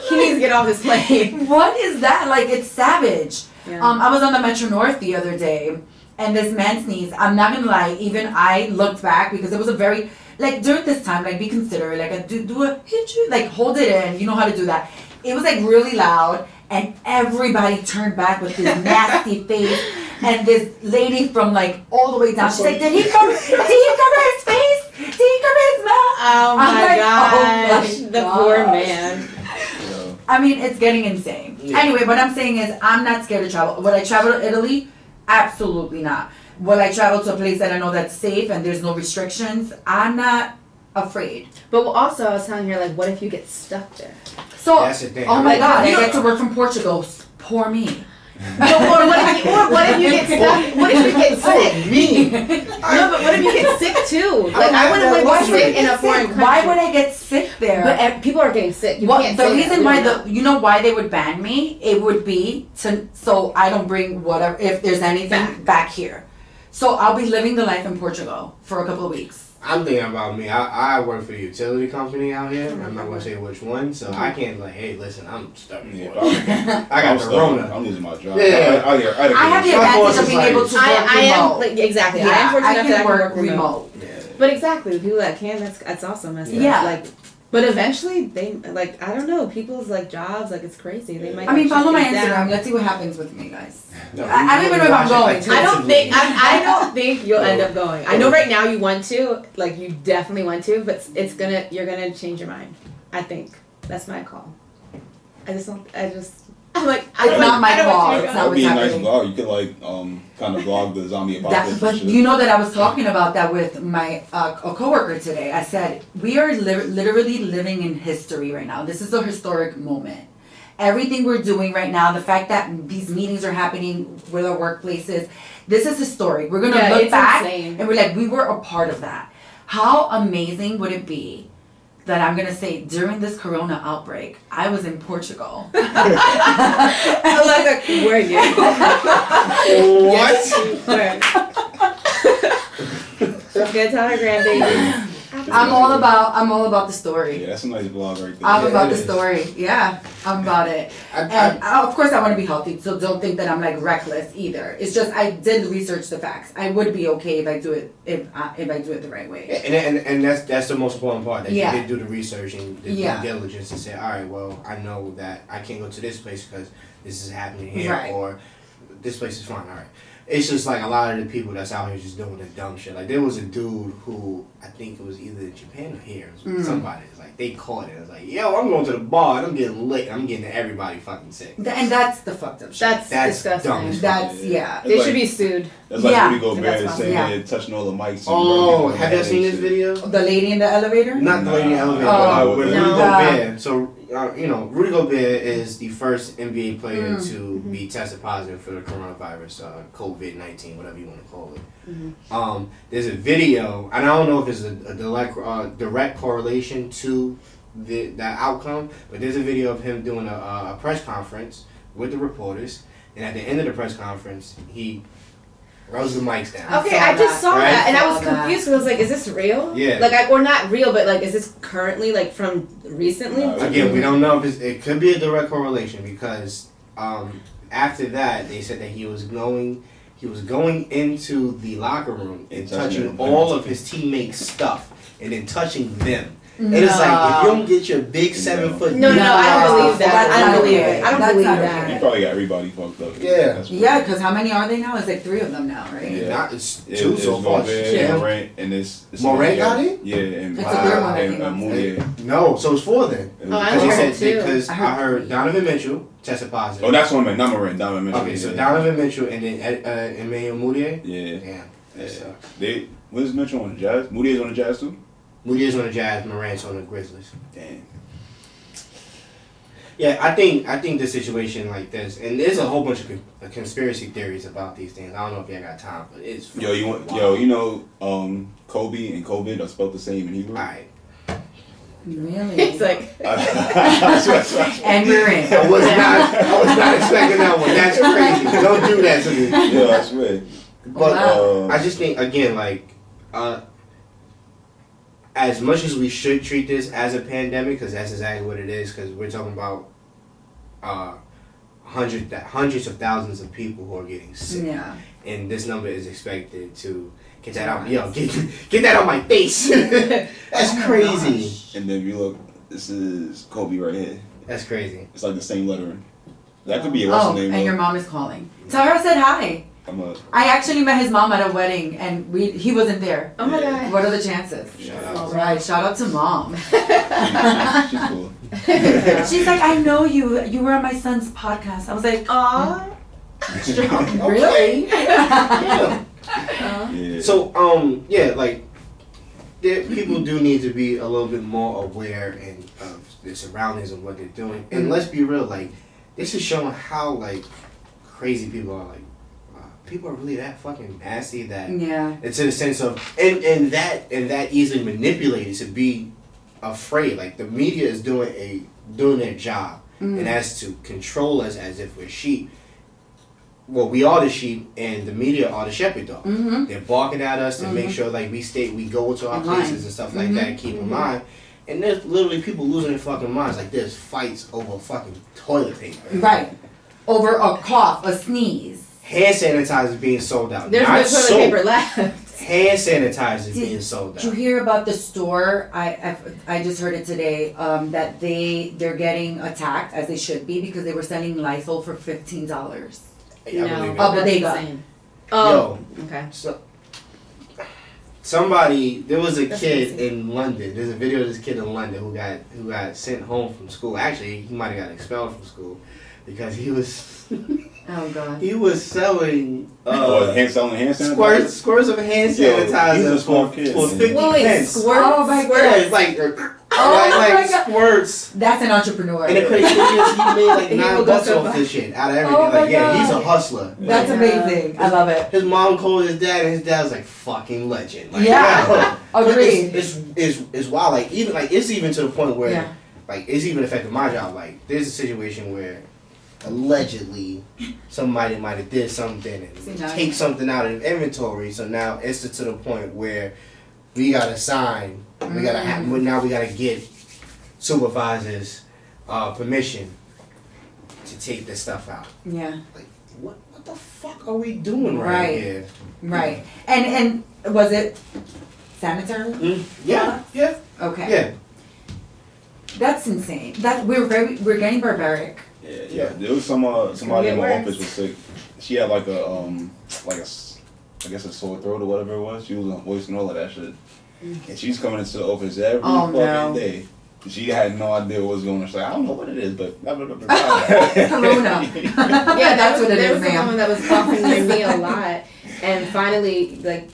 He needs to get off this plane. What is that? Like, it's savage. Yeah. I was on the Metro North the other day, and this man sneezed. I'm not gonna lie, even I looked back because it was a very, like, during this time, like, be considerate, like, do a hit you, like, hold it in. You know how to do that. It was, like, really loud, and everybody turned back with this nasty face. And this lady from, like, all the way down, she's like, did he cover his face? Did he cover his mouth? Oh my gosh. Oh my The poor man. I mean, it's getting insane. Yeah. Anyway, what I'm saying is I'm not scared to travel. Would I travel to Italy? Absolutely not. Will I travel to a place that I know that's safe and there's no restrictions? I'm not afraid. But also, I was telling her, like, what if you get stuck there? So, That's the thing. oh my God, I You know- get to work from Portugal. Poor me. Or what if you get stuck? What if you get sick? Me. No, but what if you get sick too? Like, I wouldn't want to get sick in a foreign country. Why would I get sick there? But people are getting sick. You Well, can't the say reason that. why you know why they would ban me? It would be so I don't bring whatever if there's anything back here. So I'll be living the life in Portugal for a couple of weeks. I'm thinking about me. I work for a utility company out here. I'm not gonna say which one, so I can't like, hey, listen, I'm stuck. Yeah, I got the Rona. I'm losing my job. Yeah. I have the advantage of being able to work I am remote. like, exactly. I am Yeah, fortunate I enough that I can can work work remote. Yeah. But exactly, the people that can, that's awesome. That's Yeah. like, but eventually they like, I don't know, people's like jobs, like it's crazy. They might. I mean, follow my shut things Instagram. down. Let's see what happens with me, guys. No, I don't even know if I'm going. I don't think you'll end up going. I know right now you want to, like you definitely want to, but you're gonna change your mind. I think that's my call. I'm like, It's not my call. It's That not would be what's a nice happening. vlog. You could like kind of vlog the zombie apocalypse. But and shit. you know that I was talking about that with my a coworker today. I said we are literally living in history right now. This is a historic moment. Everything we're doing right now, the fact that these meetings are happening with our workplaces, this is historic. We're gonna look it's back insane. and we're like, we were a part of that. How amazing would it be that I'm gonna say during this corona outbreak, I was in Portugal. I like that. Were you? What? She's gonna tell her grandbaby. I'm all about the story. Yeah, that's a nice vlog right there. I'm Yeah, about it the is. story. Yeah, I'm about it. And of course, I want to be healthy, so don't think that I'm like reckless either. It's just I did research the facts. I would be okay if I do it if I do it the right way. And that's the most important part. That Yeah. you did do the research and the Yeah. due diligence and say, all right, well, I know that I can't go to this place because this is happening here, Right. or this place is fine. All right. It's just like a lot of the people that's out here just doing the dumb shit. Like there was a dude who I think it was either in Japan or here. It was somebody. It's like they caught it. It was like, yo, I'm going to the bar and I'm getting lit. I'm getting everybody fucking sick. And that's the fucked up shit. That's That's dumb disgusting. as fuck. That's yeah. They It's should like- be sued. That's like Yeah, Rudy Gobert that's saying fine. they're touching all the mics. And Oh, running have you people seen and this shit. video? The lady in the elevator. Not the lady in the elevator, Oh, but Rudy no. Gobert. So, Rudy Gobert is the first NBA player to be tested positive for the coronavirus, COVID-19, whatever you want to call it. There's a video, and I don't know if it's a direct correlation to that outcome, but there's a video of him doing a press conference with the reporters, and at the end of the press conference, he rolls the mics down. Okay, saw I just saw Right? that and I was Saw that. confused. I was like, is this real? Yeah. Like, or not real, but like, is this currently like from recently? No, Again, we don't know if it could be a direct correlation because after that they said that he was going. He was going into the locker room and touching them. all of his teammates' stuff and then touching them. And it's like, if you don't get your big 7 foot... No, I don't believe that. That's I don't not believe okay. it. I don't That's believe not that. okay. You probably got everybody fucked up. Yeah. Yeah, because how many are they now? It's like 3 of them now, right? Yeah. Not, it's 2 so far. Yeah. Morant, and it's Morant got it? Yeah, and It's a third one that came out. Moutier. No, so it's 4 then. Oh, I Because he heard said, too. because I I heard heard 3. Donovan Mitchell tested positive. Oh, that's what I meant. Not Morant. Donovan Mitchell. Okay, so yeah. Donovan Mitchell and then Emmanuel Moutier? Yeah. Damn. That sucks. Where's Mitchell on the Jazz? Moutier's on the Jazz too? Moutier's on the Jazz, Morant's on the Grizzlies. Damn. Yeah, I think the situation like this, and there's a whole bunch of conspiracy theories about these things. I don't know if y'all got time, but it's You know, Kobe and COVID are spelled the same in Hebrew. Alright. Really? It's like, And we're in. I was not expecting that one. That's crazy. Don't do that to me. Yeah, I swear. But Wow. I just think again, like, as much as we should treat this as a pandemic, because that's exactly what it is. Because we're talking about hundreds of thousands of people who are getting sick, Yeah. and this number is expected to get that out. Yo, get that on my face. That's Oh my crazy. gosh. And then if you look, this is Kobe right here. That's crazy. It's like the same lettering. That could be a what's Oh, the name and of- your mom is calling. Tell her I said hi. I actually met his mom at a wedding, and he wasn't there. oh my god. What are the chances? Shout All out. right, shout out to mom. She's cool. She's like, I know you. You were on my son's podcast. I was like, Aw. really? Yeah. Yeah. So yeah, like people do need to be a little bit more aware and of their surroundings and what they're doing. And let's be real, like this is showing how like crazy people are. Like people are really that fucking nasty that Yeah. it's in a sense of and that easily manipulated to be afraid. Like the media is doing their job, and that's to control us as if we're sheep. Well, we are the sheep, and the media are the shepherd dog. Mm-hmm. They're barking at us to make sure like we go to our In line. places and stuff like that, keep in mind. And there's literally people losing their fucking minds. Like there's fights over fucking toilet paper. Right. Over a cough, a sneeze. Hand sanitizer being sold out. There's Not no toilet soap. paper left. Hand sanitizer being sold Did you out. hear about the store? I just heard it today that they're getting attacked, as they should be, because they were selling Lysol for $15. Yeah, I believe it. Oh, but they got- Insane. Oh, okay. So, there was a That's kid crazy. in London. There's a video of this kid in London who got sent home from school. Actually, he might have got expelled from school because he was Oh God. he was selling selling hand sanitizer? squirts of hand Yo, sanitizer he's a smart for kid, 50 Wait, pence. squirt? Oh my Yeah, God. it's like Oh like my God. squirts. That's an entrepreneur. And the crazy thing is, he made like He will $9 go off so this shit out of everything. Oh my Like, yeah, he's a God. hustler. That's Yeah. amazing. I love it. His mom called his dad, and his dad was like, "Fucking legend." Like, Yeah. Agreed. It's wild. Like even like it's even to the point where Yeah. like it's even affected my job. Like there's a situation where allegedly somebody might have did something See, and now- take something out of inventory. So now it's to the point where we gotta sign. We gotta have. Now we gotta get supervisors' permission to take this stuff out. Yeah. Like what the fuck are we doing Right. right here? Right. And was it sanitary? Yeah. Okay. Yeah. That's insane. That we're getting barbaric. Yeah. There was somebody in my Get office was sick. She had like I guess a sore throat or whatever it was. She was on voice and all of that shit. And she's coming into the office every Oh, fucking no. day. She had no idea what was going on. She's like, I don't know what it is, but blah, blah, blah, blah, blah. Corona. Yeah, That's what it there is, was a ma'am. woman that was coughing near me a lot, and finally, like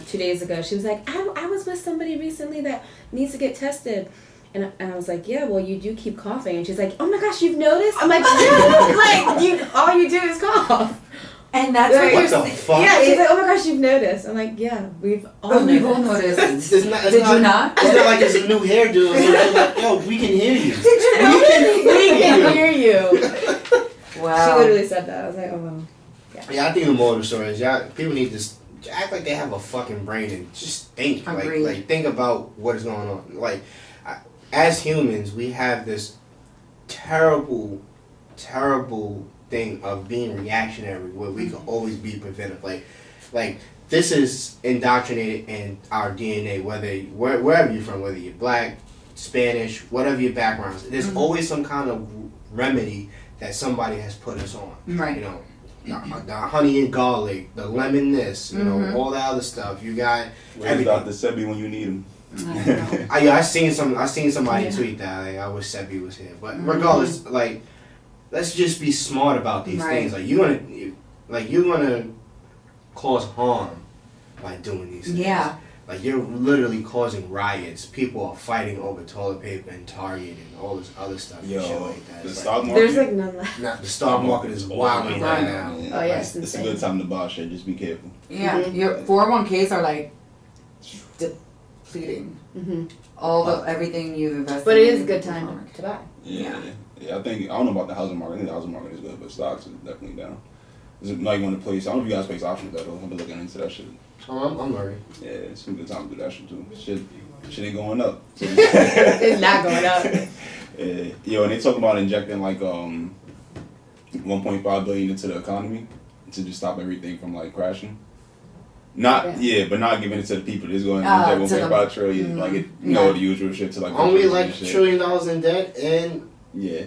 2 days ago, she was like, "I was with somebody recently that needs to get tested." And I was like, "Yeah, well, you do keep coughing." And she's like, "Oh my gosh, you've noticed?" I'm like, "Yeah, like all you do is cough." And that's Like, what What you're the saying. fuck? Yeah, she's like, "Oh my gosh, you've noticed." I'm like, "Yeah, we've all We've all noticed." noticed. It's not, it's Did not, you not? It's not like it's a new hairdo. It's like, yo, we can hear you. Did you We know? We can hear you. She Wow. literally said that. I was like, "Oh wow." Yeah, I think the moral of the story is people need to act like they have a fucking brain and just think. Agreed. Like think about what is going on. Like, as humans, we have this terrible thing of being reactionary where we can always be preventive. Like this is indoctrinated in our DNA, wherever you're from, whether you're black, Spanish, whatever your background is. There's always some kind of remedy that somebody has put us on. Right. You know, the honey and garlic, the lemon this, you know, all that other stuff. You got Where's Dr. Sebi when you need him? I seen somebody tweet that. Like, I wish Sebi was here. But regardless, like, let's just be smart about these things. Like you're gonna cause harm by doing these things. Yeah. Like you're literally causing riots. People are fighting over toilet paper and Target and all this other stuff. Yo, and shit like that. the It's stock market. There's like none left. the stock market is wilding right now. Oh yeah, it's It's a insane. good time to buy shit. Just be careful. Yeah, your 401ks are like depleting. All the everything you've invested. But it is in a good time to buy. Yeah. I don't know about the housing market. I think the housing market is good, but stocks is definitely down. Is it like one to place? I don't know if you guys place options at all. I've been looking into that shit. Oh, I'm worried. Yeah, it's a good time to do that shit too. Shit ain't going up. It's not going up. Yo, and they talk about injecting like 1.5 billion into the economy to just stop everything from like crashing. But not giving it to the people. Just going to inject 1.5 trillion, like it, you know, the usual shit to like only like $1 trillion in debt and yeah.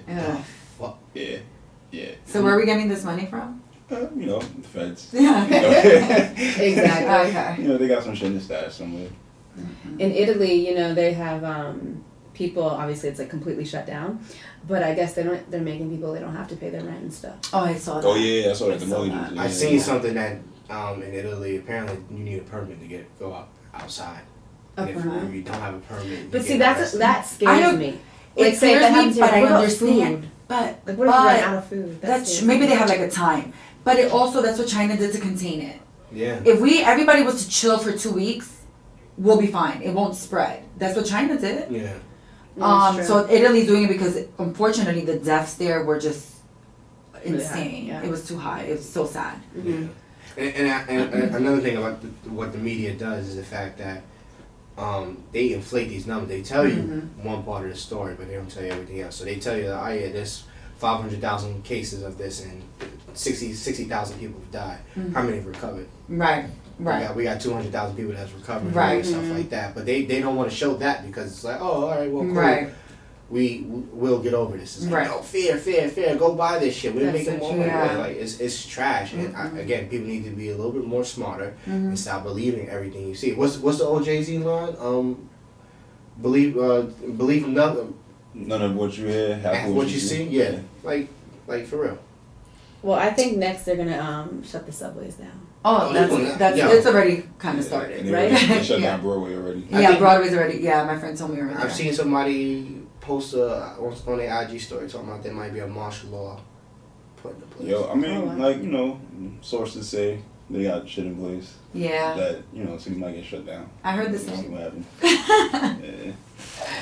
So where are we getting this money from? You know, the feds. Yeah. Exactly. Okay. You know, they got some shit in the stash somewhere. In Italy, you know, they have people. Obviously, it's like completely shut down, but I guess they're making people. They don't have to pay their rent and stuff. Oh, I saw that. Oh yeah, I saw that. The saw mortgages. that. Yeah. I seen something that in Italy apparently you need a permit to go outside. A And if permit? you don't have a permit, But you see, get arrested. that scares me. It say scares that me, happens here. but I What about understand. food? But Like, what if you run out of food? that's maybe they have like a time. But it also that's what China did to contain it. Yeah. If everybody was to chill for 2 weeks, we'll be fine. It won't spread. That's what China did. Yeah. So Italy's doing it because unfortunately the deaths there were just insane. Yeah. It was too high. It was so sad. Yeah. And another thing about what the media does is the fact that they inflate these numbers. They tell you one part of the story, but they don't tell you everything else. So they tell you that, there's 500,000 cases of this and 60,000 people have died. How many have recovered? Right. We got 200,000 people that's recovered, Right. and stuff like that. But they don't want to show that because it's like, oh, all right, well, cool. Right. We'll get over this. It's like, Right. no, fear. Go buy this shit. We're That's making so more true, money. yeah. Like it's trash. And again, people need to be a little bit more smarter and stop believing everything you see. What's the old Jay-Z line? Believe nothing. None of what you hear, half What you see. Yeah. Like for real. Well, I think next they're gonna shut the subways down. Oh, that's yeah. it's already kind of started, And right? They shut Yeah. down Broadway already. I Yeah, think- Broadway's already. Yeah, my friend told me already. I've seen somebody post on their IG story talking about there might be a martial law put into place. Yo, I mean, Oh, wow. like, you know, sources say they got shit in place Yeah, that, you know, things might get shut down. I heard the We'll see same. what happens. Yeah.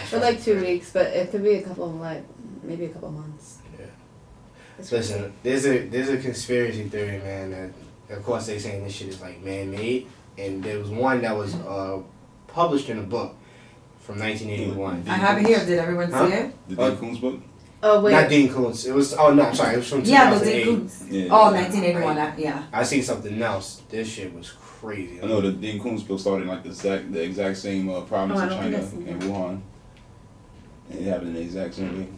For like 2 weeks, but it could be a couple of maybe a couple of months. Yeah. It's Listen, there's a conspiracy theory, man. That of course they saying this shit is like man-made, and there was one that was published in a book from 1981. I have it here. Did everyone see it? The Dean Koontz book? Oh wait. Not Dean Koontz. It was. Oh no, I'm sorry. It was from Yeah, the 2008. Dean Koontz. Yeah. Oh, 1981. Yeah. I seen something else. This shit was crazy. I know the Dean Koontz book started in like the exact same province Oh, I in don't China, think I've seen in that. Wuhan. And it happened in the exact same way.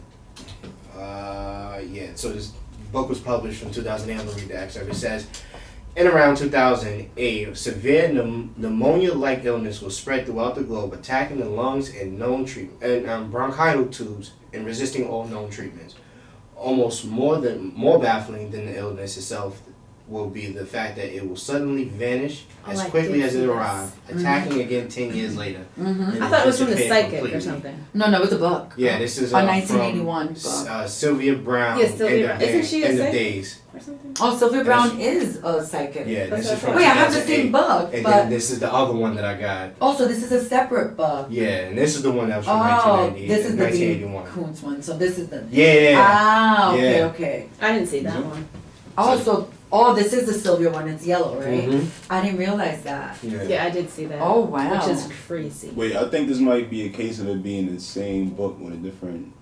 Yeah. So this book was published from 2008. I'm gonna read the excerpt. It says, in around 2008, severe pneumonia-like illness was spread throughout the globe, attacking the lungs and bronchial tubes and resisting all known treatments. Almost more baffling than the illness itself will be the fact that it will suddenly vanish as I quickly did as see it this. arrived, attacking again 10 years later. I thought it was from the Disappeared psychic completely. or something. No, it's a book. Yeah, this is A from 1981 book. Sylvia Brown. Yeah, Sylvia Brown. Isn't she a End of psychic? Days. Or something. Oh, Sylvia Brown Yes. is a psychic. Yeah, That's this is what from Oh, yeah, I have the 2008. same book, And but then this is the other one that I got. also this is a separate book. Yeah, and this is the one that was from Oh, 1990, this is the Dean 1981. Koontz one. So this is the. Yeah. Ah, okay, Yeah. okay. I didn't see that Mhm. one. Also, this is the Sylvia one. It's yellow, right? Mhm. I didn't realize that. Yeah, I did see that. Oh, wow. Which is crazy. Wait, I think this might be a case of it being the same book with a different,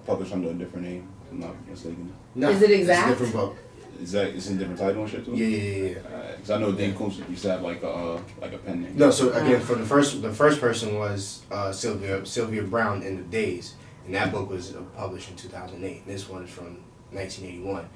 published under a different name, if I'm not mistaken. No, Is it it's exact? a different book. Is it's in different title and shit too? Yeah. Because I know Dane Coons used to have like a pen name. No, so again, for the first person was Sylvia Brown in the Days, and that book was published in 2008. This one is from 1981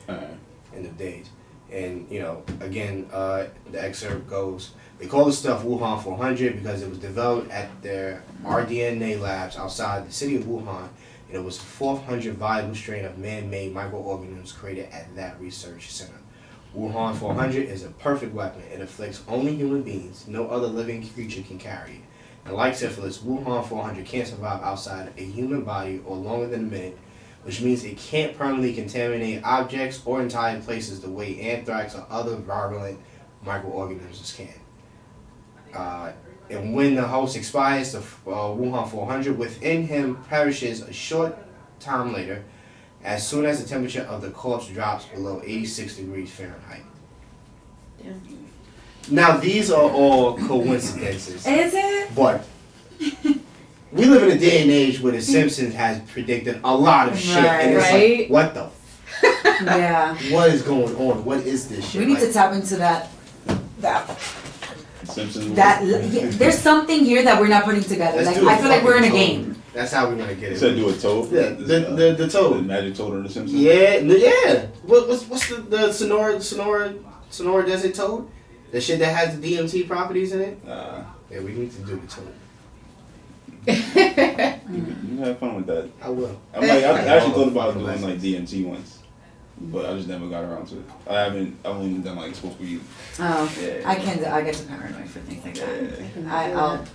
in the Days, and you know, again, the excerpt goes. They call the stuff Wuhan 400 because it was developed at their rDNA labs outside the city of Wuhan, and it was the 400th viable strain of man-made microorganisms created at that research center. Wuhan 400 is a perfect weapon. It afflicts only human beings. No other living creature can carry it. And like syphilis, Wuhan 400 can't survive outside a human body or longer than a minute, which means it can't permanently contaminate objects or entire places the way anthrax or other virulent microorganisms can. And when the host expires, the Wuhan 400 within him perishes a short time later, as soon as the temperature of the corpse drops below 86 degrees Fahrenheit. Yeah. Now these are all coincidences. Is it? But we live in a day and age where The Simpsons has predicted a lot of shit, and it's like, what the? Yeah. What is going on? What is this shit? We need to tap into that. Simpsons. There's something here that we're not putting together. Like I feel like we're in a game. That's how we're gonna get it. Said do a toad. Yeah, the toad. The magic toad on The Simpsons. Yeah. What's the Sonora Desert toad? The shit that has the DMT properties in it. Yeah, we need to do the toad. You have fun with that. I will. I actually thought about doing like DMT once, but I just never got around to it. I've only done like supposed to be. Oh, yeah. I get too paranoid for things like that. Yeah.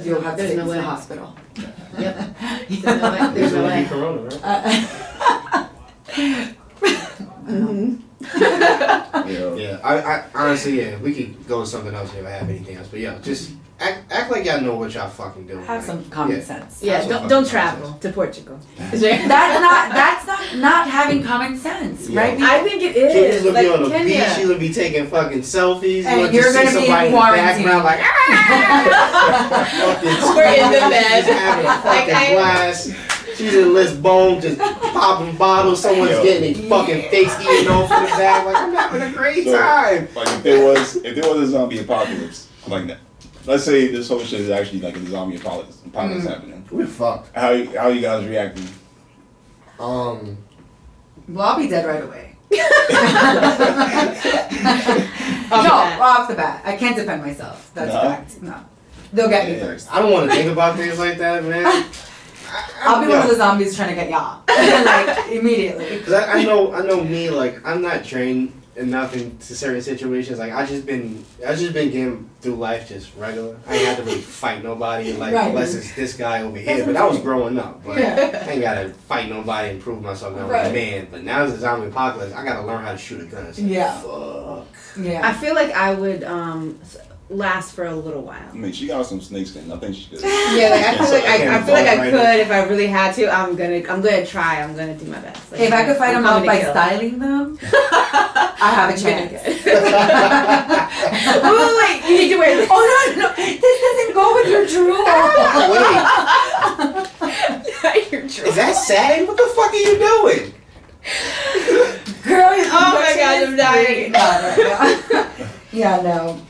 You'll have to There's take no me to way. the hospital. Yep. There's no way. Corona, right? Yeah. I honestly, we could go to something else if I have anything else. But yeah, just act like y'all know what y'all fucking doing. Have some common sense. Yeah, don't travel to Portugal. That's not having common sense, Yeah. right? I think it She's is. gonna Like be on the Kenya. beach. She's gonna be taking fucking selfies. And You're you're gonna gonna see be in somebody in the quarantine. background like, We're in the bed. She's having a fucking blast. She's in Lisbon, just popping bottles. Someone's getting their fucking face eaten off in the back. Like, I'm having a great time. Like if there was a zombie apocalypse, like that. Let's say this whole shit is actually like a zombie apocalypse happening. We're fucked. How you guys reacting? Well, I'll be dead right away. Off the bat. I can't defend myself. That's a fact. No. They'll get me first. I don't want to think about things like that, man. I'll be one of the zombies trying to get y'all. Like, immediately. Cause I know me, like, I'm not trained enough into certain situations. Like, I just been getting through life just regular. I ain't had to really fight nobody, like, unless it's this guy over here. But that was growing up. But I ain't gotta fight nobody and prove myself that I'm a man. But now it's a zombie apocalypse, I gotta learn how to shoot a gun. So fuck. Yeah. I feel like I would last for a little while. I mean, she got some snakeskin. I think she could. Yeah, like I feel like I could if I really had to. I'm gonna try. I'm gonna do my best. Like, if I could fight them off by styling them, I have a chance. Wait, you need to wear this. Oh no, this doesn't go with your drool. Wait, Your drool. is that satin? What the fuck are you doing? Girl, Oh my God, I'm dying. Yeah, no.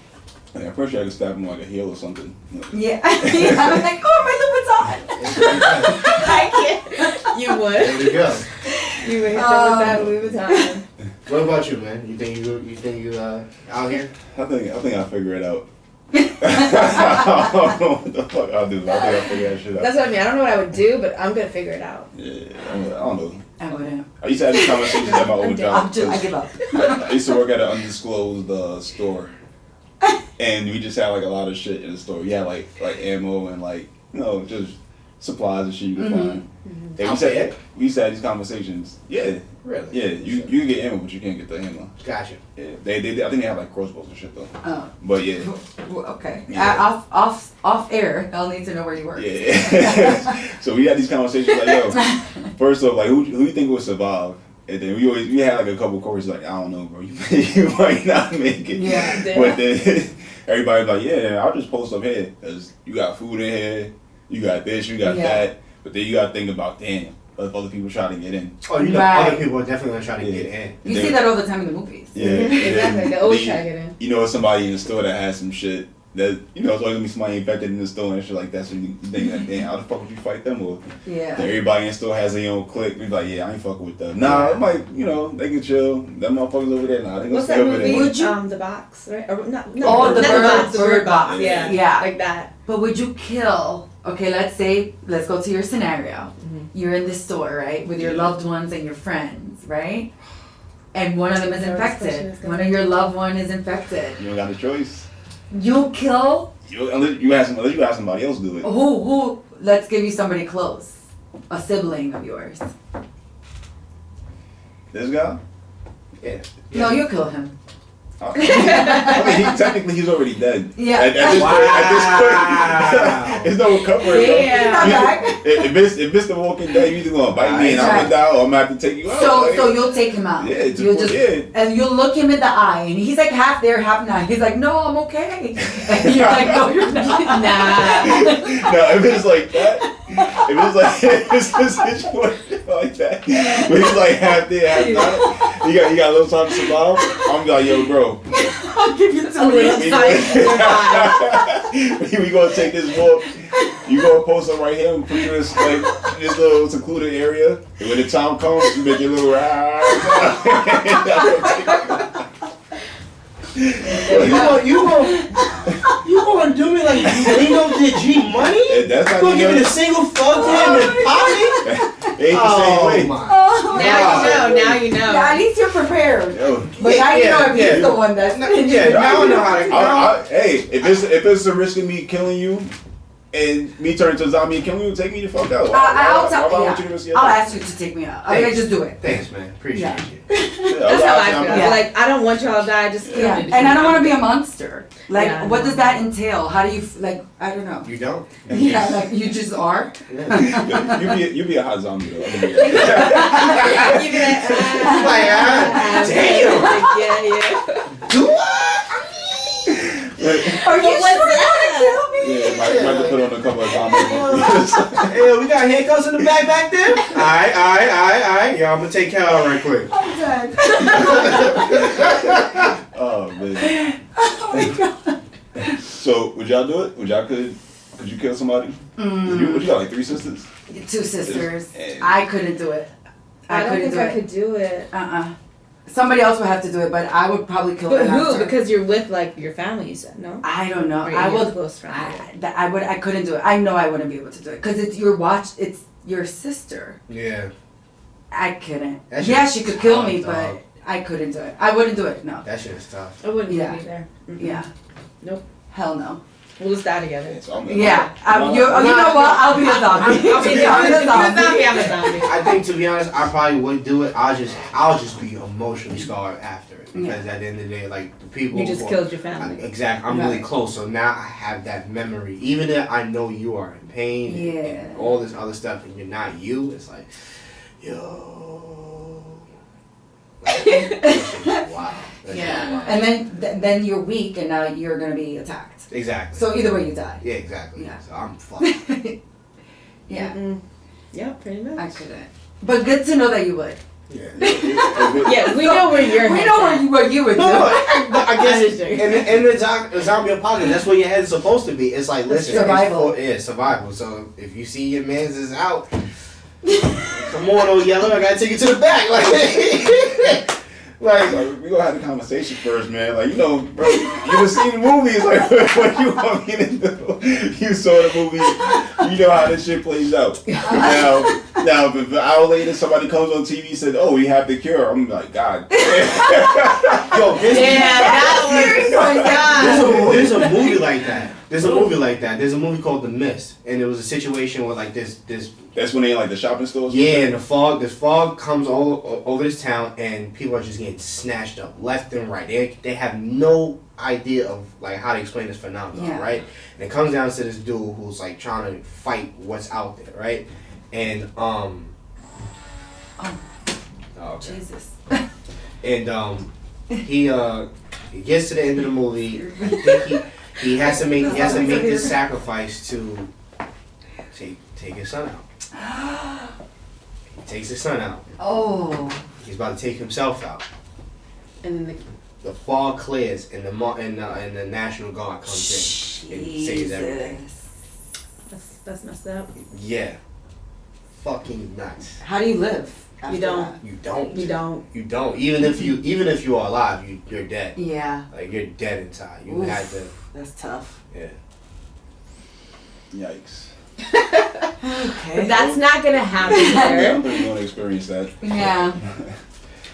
Yeah, first I could stab him like a heel or something. Yeah. I was like, oh, my Louboutin. I can't. You would. There we go. You would hit them with that Louis Vuitton. What about you, man? You think you out here? I think I'll figure it out. I don't know what the fuck I'll do. I think I'll figure that shit out. That's what I mean. I don't know what I would do, but I'm gonna figure it out. Yeah, I don't know. I wouldn't. I used to have these conversations at my old job. I give up. I used to work at an undisclosed store, and we just had like a lot of shit in the store. We had like ammo and like just supplies and shit you could find. And we used to have these conversations. Yeah, Really? yeah. You can get ammo, but you can't get the ammo. Gotcha. Yeah, they I think they have like crossbows and shit though. Oh. But yeah. Well, okay. Yeah. Off air. I'll need to know where you work. Yeah. So we had these conversations like, yo, first off, like who you think will survive? And then we had like a couple courses like, I don't know, bro, you might not make it. Yeah. But then everybody's like, yeah, I'll just post up here because you got food in here, you got this, you got that. But then you got to think about, damn, if other people try to get in. Oh, you know, Right. other people are definitely gonna try to get in. You see that all the time in the movies. Yeah, and Exactly. then They always try to get in. You know, somebody in the store that has some shit that it's always gonna be somebody infected in the store and shit like that. So you think, like, damn, how the fuck would you fight them? Or Yeah. everybody in the store has their own clique. Be like, yeah, I ain't fucking with them. Nah, it might, they can chill. Them motherfuckers over there, nah, they gonna What's stay that over movie? there. Would you- The Box, right? Or, no, Oh, the not Bird- the Bird Box. Box. Yeah, Yeah. like that. But would you kill? Okay, let's go to your scenario. You're in the store, right, with your loved ones and your friends, right? And one of them is That was infected. question. One of your loved one is infected. You don't got a choice. You'll kill Unless you have somebody else do it. who? Let's give you somebody close, a sibling of yours. This guy? Yeah. No, you'll kill him. I mean, technically he's already dead. Yeah. At this point, there's no recovery. Yeah. If it's the Walking Dead, you either gonna bite me and I'm gonna die, or I'm gonna have to take you out. So you'll take him out. Yeah, and you'll look him in the eye, and he's like half there, half not. He's like, no, I'm okay. And you're like, no, you're not. Nah. No, if it's like that, if it's a situation like that, where he's like half there, half not, you got a little time to survive. I'm like, yo, bro. I'll give you 2 A little minutes. time to survive. We gonna take this walk. You gonna post up right here and put you in this little secluded area. And when the time comes, you make your little You gonna do me like Lino did G Money? That's You not gonna give me the single fuck him and pocket? It ain't the same way. My. Oh, Now you know. yeah, at least you're prepared. Yo. But now you know if Yeah. he's the one that's Yeah, now I know how to. Hey, if it's a risk of me killing you and me turning to a zombie and killing you, take me the fuck out. I'll I'll ask you to take me out. Okay, just do it. Thanks, man. Appreciate Yeah. you. That's how I feel. Yeah. Like, I don't want y'all to die, just kill Yeah, me. and I don't want to be a monster. Like, Yeah, what no. does that entail? How do you like? I don't know. You don't? Yeah, like you just are. You be a hot zombie though. You be like, Damn. Yeah. Do I? Are you But what's sure you want to kill me? Yeah, might have to put on a couple of zombies. Hey, we got handcuffs in the back there? Alright. Yeah, I'm gonna take care of it right quick. I'm done. Oh man. Oh my god. So would y'all do it? Could you kill somebody? What you got, like 3 sisters? 2 sisters. And- I couldn't do it. I don't couldn't think do I it. could do it. Somebody else would have to do it, but I would probably kill But them who? after. Because you're with, like, your family, you said, no? I don't know. Or I your would. close friend. I couldn't do it. I know I wouldn't be able to do it because it's your sister. Yeah. I couldn't. That shit Yeah, is she could kill tough, me, dog. but I couldn't do it. I wouldn't do it. No. That shit is tough. I wouldn't Yeah. be there. Mm-mm. Yeah. Nope. Hell no. We'll just die together. So I'm Yeah. You know what? I'll be a zombie. I'll be the I'm a zombie. I'm a zombie. I think, to be honest, I probably would do it. I'll just be emotionally scarred after it because at the end of the day, like the people You just killed your family. Exactly. I'm really Right. close, so now I have that memory. Even if I know you are in pain and all this other stuff, and you're not you, it's like, yo. Like, wow. That's Yeah. wild. And then you're weak, and now you're gonna be attacked. Exactly. So either way, you die. Yeah, exactly. Yeah. So I'm fucked. Yeah. Mm-mm. Yeah, pretty much. I couldn't. But good to know that you would. Yeah. Yeah, we know where you're We know what you would do. No, but I guess That is true. in the zombie apocalypse, that's where your head's supposed to be. It's like, listen, Survival. Survival. So if you see your man's is out, come on, old yellow, I gotta take it to the back. Like, we gonna have the conversation first, man. Like, bro, you done seen the movies. Like, what you want me to do? You saw the movie. You know how this shit plays out. Now, if an hour later somebody comes on TV and says, "Oh, we have the cure," I'm like, God. yo, there's a movie like that. There's a movie called The Mist, and there was a situation where like this. That's when they in like the shopping stores. Yeah, and this fog comes all over this town, and people are just getting snatched up left and right. They have no idea of like how to explain this phenomenon, right? And it comes down to this dude who's like trying to fight what's out there, right? And okay. Jesus. And he gets to the end of the movie. I think he has to make this sacrifice to take his son out. He takes his son out. Oh. He's about to take himself out. And then The fog clears and the National Guard comes in and saves everything. that's messed up. Yeah. Fucking nuts. How do you live? After You don't. that? You don't. You don't. You don't. Even if you are alive, you're dead. Yeah. Like you're dead inside. You Oof. had to. That's tough. Yeah. Yikes. Okay. But that's not gonna happen Yeah, here. I'm pretty going to experience that. Yeah.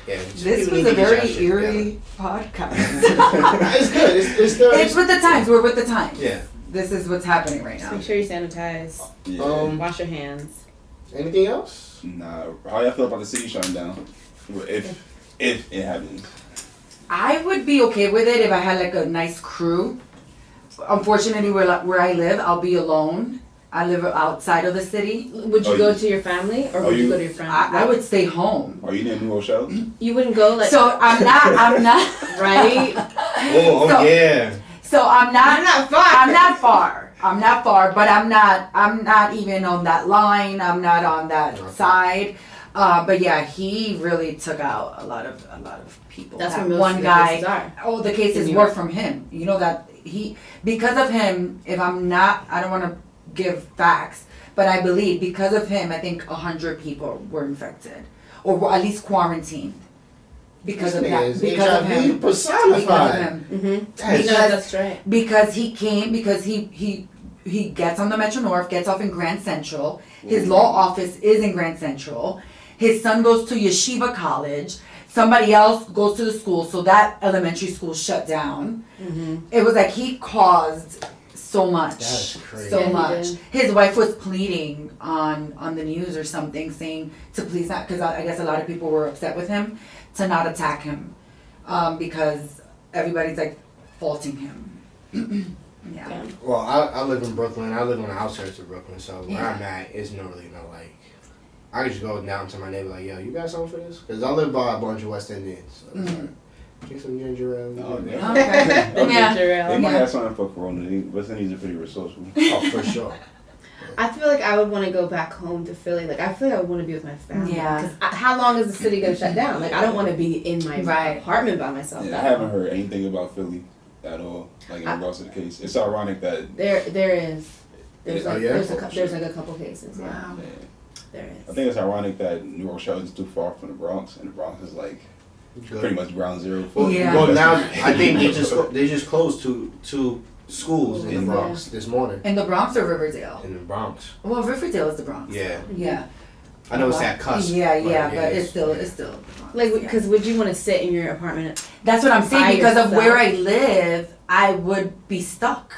Yeah. This was a very eerie podcast. It's good. It's good. It's with the times. We're with the times. Yeah. This is what's happening right Just now. make sure you sanitize. Yeah. Wash your hands. Anything else? Nah. How y'all feel about the city shutting down? If it happens. I would be okay with it if I had like a nice crew. Unfortunately, where I live, I'll be alone. I live outside of the city. Would you Oh, go you- to your family or Oh, would you you- go to your friends? I would stay home. Are you near New Rochelle? You wouldn't go like So I'm not right. Oh So- yeah. So I'm not far. I'm not far, but I'm not even on that line. I'm not on that Okay. side. But yeah, he really took out a lot of people. That's That where most one of the guy. cases are. Oh, the cases In New were York. from him. You know that because of him. If I'm not, I don't want to give facts, but I believe because of him, I think 100 people were infected or were at least quarantined because of that. Because of him. Because of personified. him. Mm-hmm. You know that's right. Because he came, because he gets on the Metro North, gets off in Grand Central. His law office is in Grand Central. His son goes to Yeshiva College. Somebody else goes to the school, so that elementary school shut down. It was like he caused so much. That's crazy. So Yeah, he much. did. His wife was pleading on the news or something, saying to please not, because I guess a lot of people were upset with him, to not attack him, because everybody's like faulting him. Yeah. Well, I live in Brooklyn. I live on the outskirts of Brooklyn, so where Yeah. I'm at is no like. I could just go down to my neighbor like, yo, you got something for this? Because I live by a bunch of West Indians. So it's like, drink some ginger ale. Oh, you yeah. Okay. Yeah. They might Yeah. have something for Corona. West Indies are pretty resourceful. Oh, for sure. I feel like I would want to go back home to Philly. Like I feel like I would want to be with my family. Yeah. 'Cause how long is the city gonna shut down? Like I don't want to be in my Right. apartment by myself. Yeah, I that haven't long. heard anything about Philly at all, like in regards to the case. It's ironic that There is. There's Oh, like yeah? there's like a couple cases. Yeah. Wow. There I is. think it's ironic that New Rochelle is too far from the Bronx, and the Bronx is like pretty much ground zero. Well, Yeah. well, now I think they just closed two schools in the Yeah. Bronx this morning. In the Bronx or Riverdale? In the Bronx. Well, Riverdale is the Bronx. Yeah. Yeah. I know it's that cusp. Yeah, but yeah, but it's still the Bronx. Like, yeah. because would you want to sit in your apartment? That's what I'm by saying. Because of where I yourself? live, I would be stuck.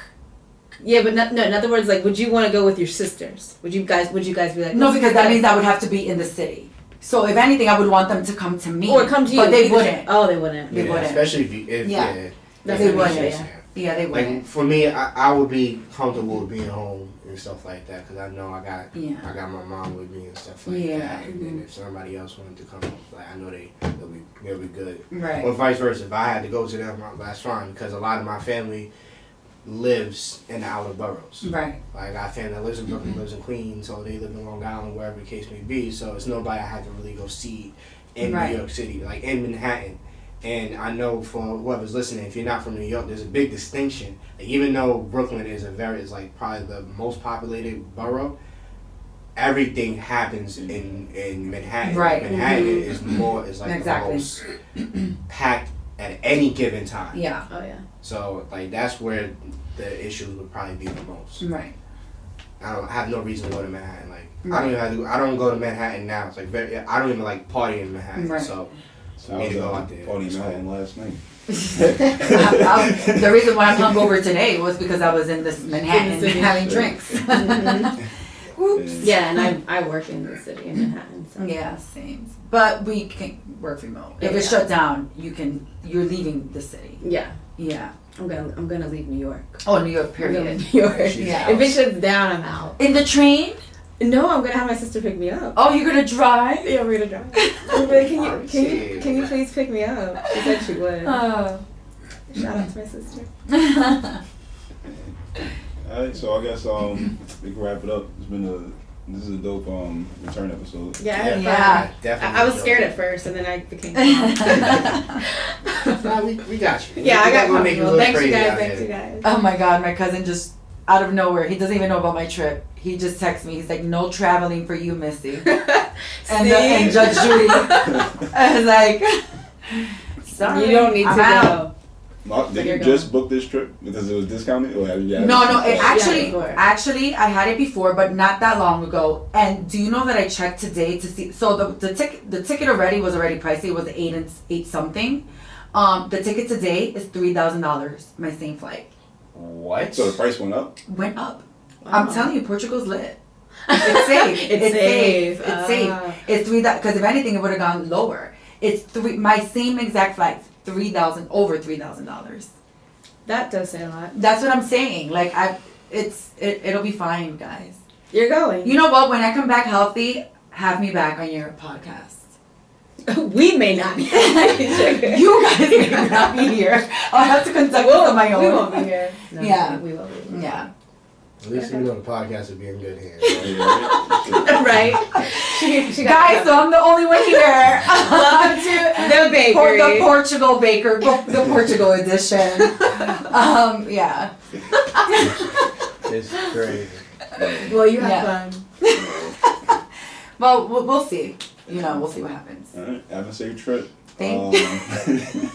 Yeah, but no. In other words, like, would you want to go with your sisters? Would you guys be like? No, "Let's because go." that means I would have to be in the city. So if anything, I would want them to come to me. Or come to you, But they either- wouldn't. Oh, they wouldn't. They wouldn't. Especially if Yeah. That's They what wouldn't. I'm saying. Yeah, they wouldn't. Like for me, I would be comfortable with being home and stuff like that because I know I got my mom with me and stuff like Yeah. that. And then if somebody else wanted to come, like I know they'll be good. Right. Or vice versa. If I had to go to them, that's fine because a lot of my family lives in the outer boroughs. Right. Like I got family that lives in Brooklyn, lives in Queens, or they live in Long Island, wherever the case may be. So it's nobody I had to really go see in Right. New York City, like in Manhattan. And I know for whoever's listening, if you're not from New York, there's a big distinction. Like, even though Brooklyn is like probably the most populated borough, everything happens in Manhattan. Right. Manhattan is like Exactly. the most packed at any given time. Yeah. Oh yeah. So like that's where the issues would probably be the most. Right. I have no reason to go to Manhattan. Like Right. I don't go to Manhattan now. It's like I don't even like party in Manhattan. Right. So I me was to go out there. partying Manhattan last night. The reason why I'm hungover today was because I was in this Manhattan In the city. having drinks. Whoops. Yeah, and I work in the city in Manhattan. So. Yeah, same. But we can work remote. If it's Yeah. shut down, you're leaving the city. Yeah. Yeah. I'm gonna leave New York. Oh, New York, I'm period. going to New York. Yeah. If it shuts down, I'm out. In the train? No, I'm gonna have my sister pick me up. Oh, you're gonna drive? Yeah, we're gonna drive. I'm like, can you please pick me up? She said she would. Oh. Shout out to my sister. Alright, so I guess we can wrap it up. It's been This is a dope return episode. Yeah. Yeah. Definitely. I was scared at first, and then I became calm. Nah, we got you. Yeah, I got We're gonna make you comfortable. look Thanks, you crazy guys. out Thanks, here. you guys. Oh my God, my cousin just out of nowhere, he doesn't even know about my trip. He just texts me. He's like, "No traveling for you, Missy." and Judge Judy. I was like, "Sorry, You don't need to I'm out." go. Mark, did you're you just book this trip because it was discounted, or have you? No, it before. actually, I had it before, but not that long ago. And do you know that I checked today to see? So the ticket already was already pricey. It was eight something. The ticket today is $3,000. My same flight What? So the price went up. went up. Wow. I'm telling you, Portugal's lit. It's safe. It's safe. It's safe. It's because if anything, it would have gone lower. It's my same exact flight. Over $3,000. That does say a lot. That's what I'm saying. Like it'll be fine, guys. You're going. You know what? When I come back healthy, have me back on your podcast. We may not be. You guys may not be here. I'll have to conduct this on my own. We won't be here. No, Yeah. we will be. Yeah. At least you know the podcast will be in good hands. Right? She got Guys, so I'm the only one here. Welcome to the bakery. The Portugal Baker, the Portugal edition. Yeah. It's crazy. Well, you have fun. Well, we'll see. You know, we'll see what happens. All right, have a safe trip. Thank you.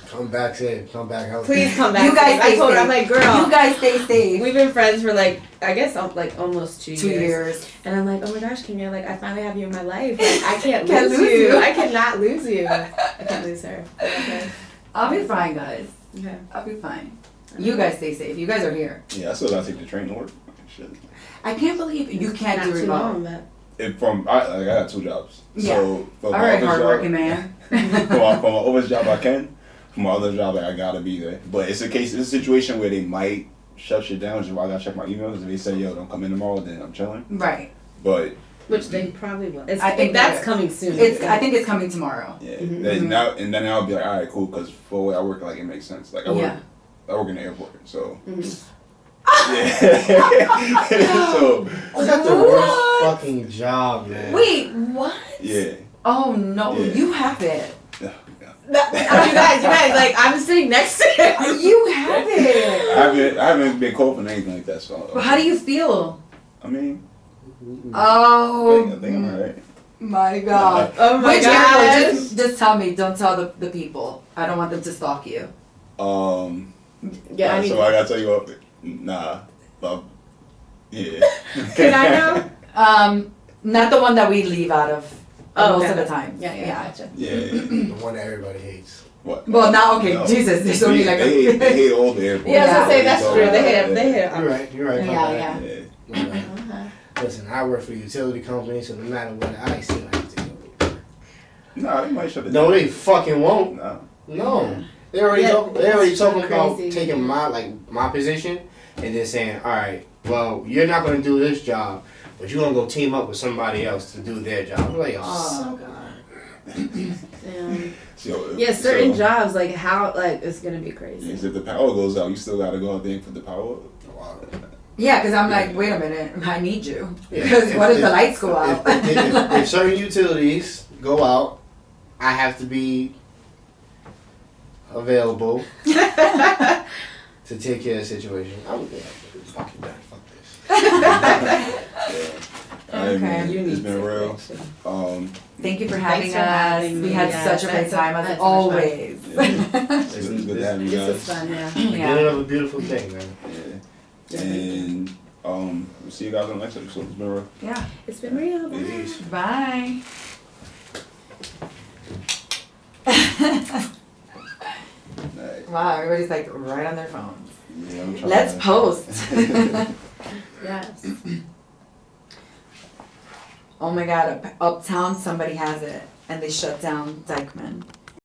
Come back safe. Come back healthy. Please come back. You guys I stay told her, safe. I'm like, girl. You guys stay safe. We've been friends for like, I guess like almost 2 years. 2 years. And I'm like, oh my gosh, Kenya, like I finally have you in my life. Like I can't Can't lose lose you. you. I cannot lose you. I can't lose her. Okay. I'll be fine, guys. Okay. I'll be fine. You guys stay safe. You guys are here. Yeah, I still gotta take the train to work. Shit. I can't believe you can't Not do too remote. long, but I got 2 jobs. Yeah. So for All my right, other hardworking job, man. for my office job, I can. For my other job, like, I gotta be there. But it's a situation where they might shut shit down. Just why I gotta check my emails. If they say, "Yo, don't come in tomorrow," then I'm chilling. Right. But which they probably will. I think that's that- coming soon. I think it's coming tomorrow. yeah, Mhm. then I'll be like, all right, cool, because for the way I work, like, it makes sense. Like I work in the airport, so Mhm. yeah. So That's the worst fucking job, man. Wait, what? yeah. Oh no, Yeah. you have it. Yeah. You guys, like I'm sitting next to him. You have it. I haven't been called for anything like that. So But how do you feel? I mean, Oh I think I'm alright. my God. Oh my Which god. airport? Just tell me. Don't tell the people. I don't want them to stalk you. Yeah, I mean, so I gotta tell you what. Nah, but yeah. can I know? Not the one that we leave out of most okay. of the time. Yeah, gotcha. Yeah. The one that everybody hates. What? Well, now okay, No. Jesus, there's only like they hate all the airports. Yeah, I was gonna say that's So, true. They hate it. They hate it. You're right. You're right. Yeah, about that. yeah. Yeah. Listen, I work for a utility company, so no matter what, I still have to go. Nah, they might shut it No, down. they fucking won't. Nah. No. They already Yeah, talking about crazy. taking my position and then saying, all right, well, you're not gonna do this job, but you're gonna go team up with somebody else to do their job. I'm like, Oh Damn. So, Yeah, certain jobs like how like it's gonna be crazy. If the power goes out, you still gotta go out there and put the power. Wow. Yeah, because I'm like, wait a minute, I need you. Yeah. Because what if the lights go out? If certain utilities go out, I have to be available to take care of the situation. I'm fucking done. Fuck this. Okay. You It's need been to real. actually. Thank you for having Thanks for us. having We me. had Yes, such a great that's time as so much always. It's good to have you This guys. was fun, yeah. Yeah. Beginning of a beautiful thing, man. Yeah. And we'll see you guys on the next episode. It's been real. Yeah. It's been real. Bye. Peace. Bye. Alright. Wow, everybody's like right on their phones. Yeah, I'm trying Let's to- post. Yes. Oh my God, uptown somebody has it and they shut down Dykeman.